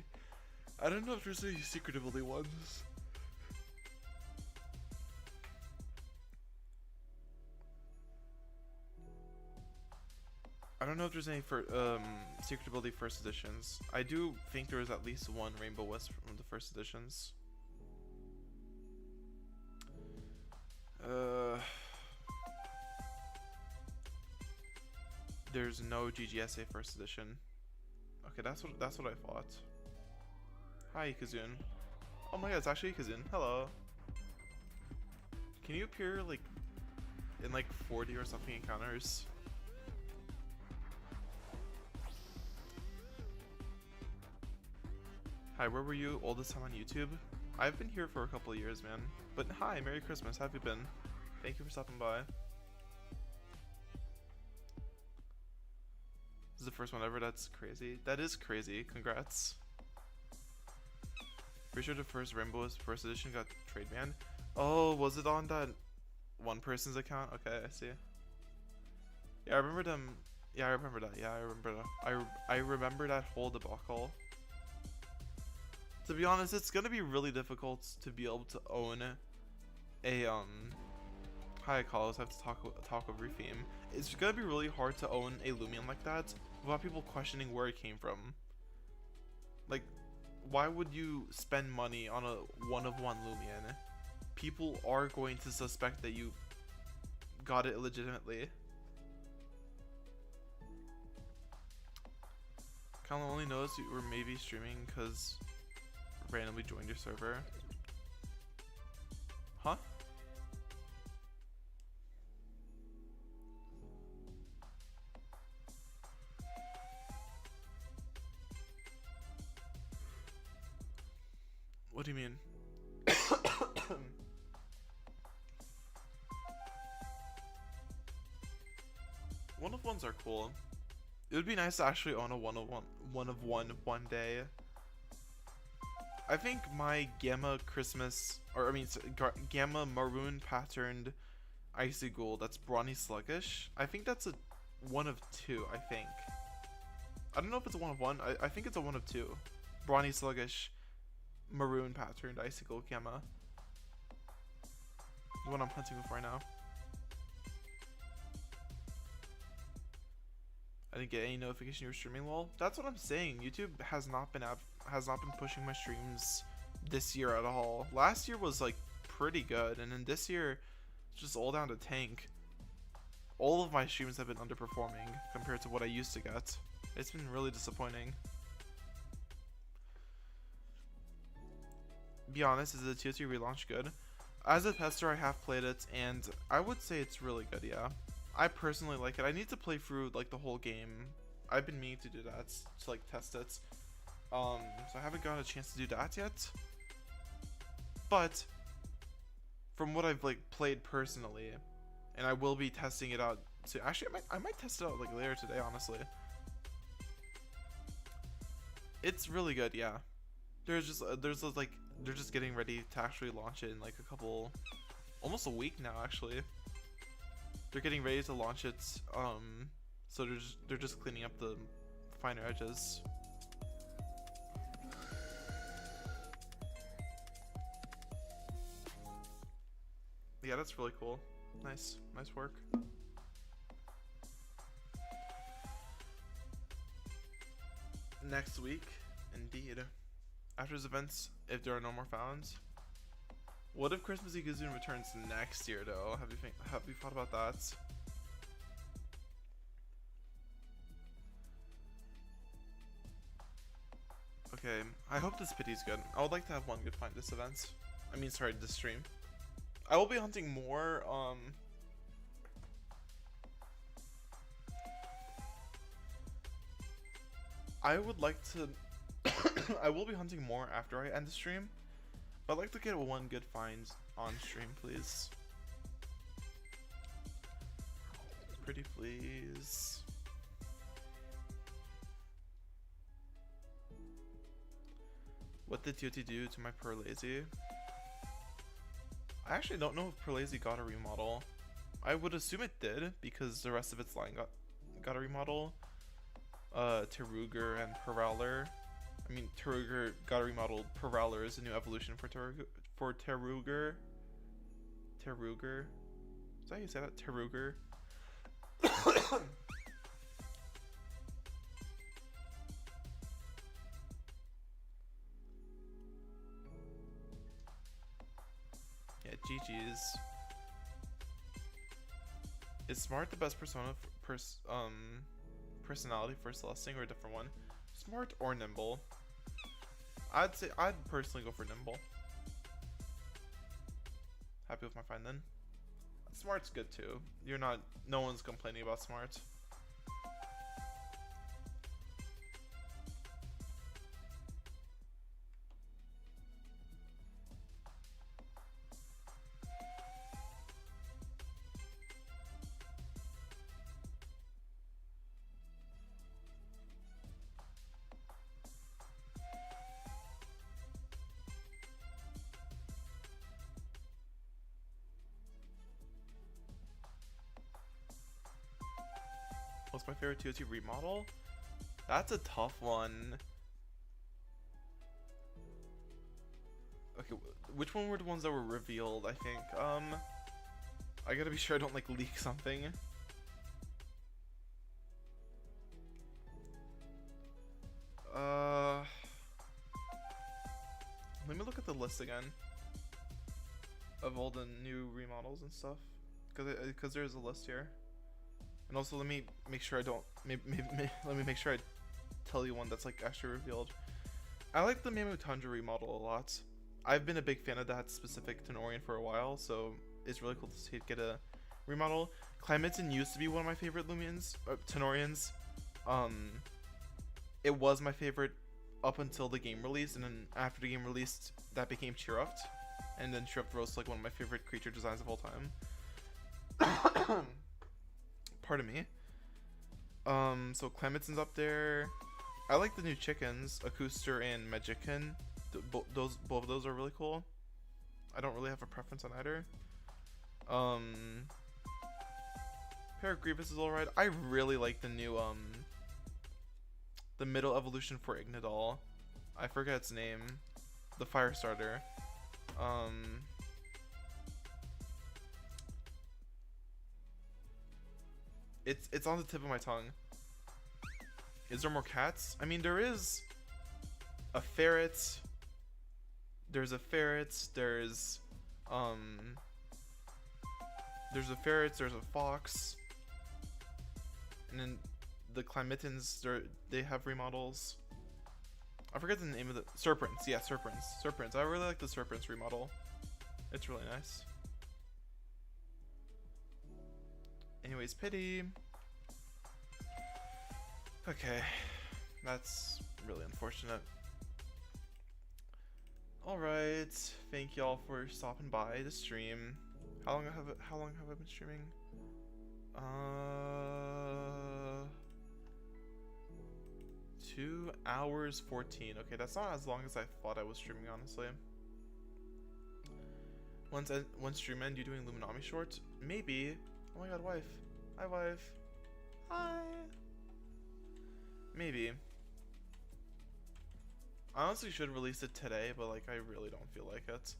I don't know if there's any secret ability ones. I don't know if there's any for secret ability first editions. I do think there was at least one Rainbow Wisp from the first editions. There's no GGSA first edition. Okay, that's what I thought. Hi, Kazun. Oh my god, it's actually Kazun. Hello. Can you appear like in like 40 or something encounters? Hi, where were you all this time on YouTube? I've been here for a couple of years, man. But hi, Merry Christmas. How have you been? Thank you for stopping by. This is the first one ever. That's crazy. That is crazy. Congrats. Pretty sure the first Rainbow Wisp first edition got trade banned. Oh, was it on that one person's account? Okay, I see. Yeah, I remember them. Yeah, I remember that. Yeah, I remember that. I remember that whole debacle. To be honest, it's gonna be really difficult to be able to own a hi Carlos, I have to talk over your theme. It's gonna be really hard to own a Lumion like that without people questioning where it came from. Like, why would you spend money on a one-of-one Lumion? People are going to suspect that you got it illegitimately. Kinda only noticed you were maybe streaming because randomly joined your server. Huh? What do you mean? One of ones are cool. It would be nice to actually own a one of one day. I think my Gamma Christmas, or I mean Gamma Maroon patterned Icy Gold, that's Brawny Sluggish. I think that's a 1 of 2, I think. I don't know if it's a 1 of 1. I think it's a 1 of 2. Brawny Sluggish Maroon patterned Icy Gold Gamma. The one I'm hunting with right now. I didn't get any notification you were streaming, lol. That's what I'm saying. YouTube has not been pushing my streams this year at all. Last year was like pretty good, and then this year it's just all down to tank. All of my streams have been underperforming compared to what I used to get. It's been really disappointing. Be honest, is the tier 2 relaunch good? As a tester, I have played it, and I would say it's really good, yeah. I personally like it. I need to play through like the whole game. I've been meaning to do that, to like test it. So I haven't gotten a chance to do that yet. But from what I've like played personally, and I will be testing it out. So actually, I might test it out like later today, honestly. It's really good, yeah. They're just getting ready to actually launch it in like a couple, almost a week now actually. They're getting ready to launch it, so they're just cleaning up the finer edges. Yeah, that's really cool. Nice work. Next week, indeed. After his events, if there are no more founds. What if Christmas Ikazoon returns next year, though? Have you thought about that? Okay, I hope this pity's good. I would like to have one good find this event. I mean, sorry, this stream. I will be hunting more, I would like to I will be hunting more after I end the stream. But I'd like to get one good find on stream, please. Pretty please. What did TOT do to my Perlazy? I actually don't know if Perlazy got a remodel. I would assume it did because the rest of its line got a remodel. Teruger and Perowler. I mean, Teruger got a remodel. Perowler is a new evolution for Teruger. Teruger. Is that how you say that? Teruger. Yeah, GG's. Is Smart the best personality for Celesting or a different one? Smart or Nimble? I'd say I'd personally go for Nimble. Happy with my find then. Smart's good too. No one's complaining about Smart. What's my favorite TOT remodel? That's a tough one. Okay, which one were the ones that were revealed? I think. I gotta be sure I don't like leak something. Let me look at the list again of all the new remodels and stuff, because there's a list here. And also, let me make sure I don't. Let me make sure I tell you one that's like actually revealed. I like the Mamu Tundra remodel a lot. I've been a big fan of that specific Tenorian for a while, so it's really cool to see it get a remodel. Climatin used to be one of my favorite Tenorians. It was my favorite up until the game released, and then after the game released, that became Cheerupt, and then Cheerupt rose to like one of my favorite creature designs of all time. Pardon me. So Clementson's up there. I like the new chickens, Acooster and Magician. Both of those are really cool. I don't really have a preference on either. Paragrievous is alright. I really like the new the middle evolution for Ignidal. I forget its name. The fire starter. It's on the tip of my tongue. Is there more cats? I mean, there is a ferret. There's a ferret. There's a ferret. There's a fox. And then the Climitins, they have remodels. I forget the name of the Serpents. Yeah, Serpents. I really like the Serpents remodel. It's really nice. Anyways, pity. Okay, that's really unfortunate. Alright, thank y'all for stopping by the stream. How long have I been streaming? 2 hours 14. Okay, that's not as long as I thought I was streaming, honestly. One stream end, you doing Luminami shorts? Maybe. Oh my god, wife. Hi, wife. Hi. Maybe. I honestly should release it today, but like I really don't feel like it.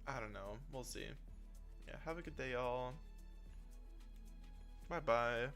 I don't know. We'll see. Yeah, have a good day, y'all. Bye-bye.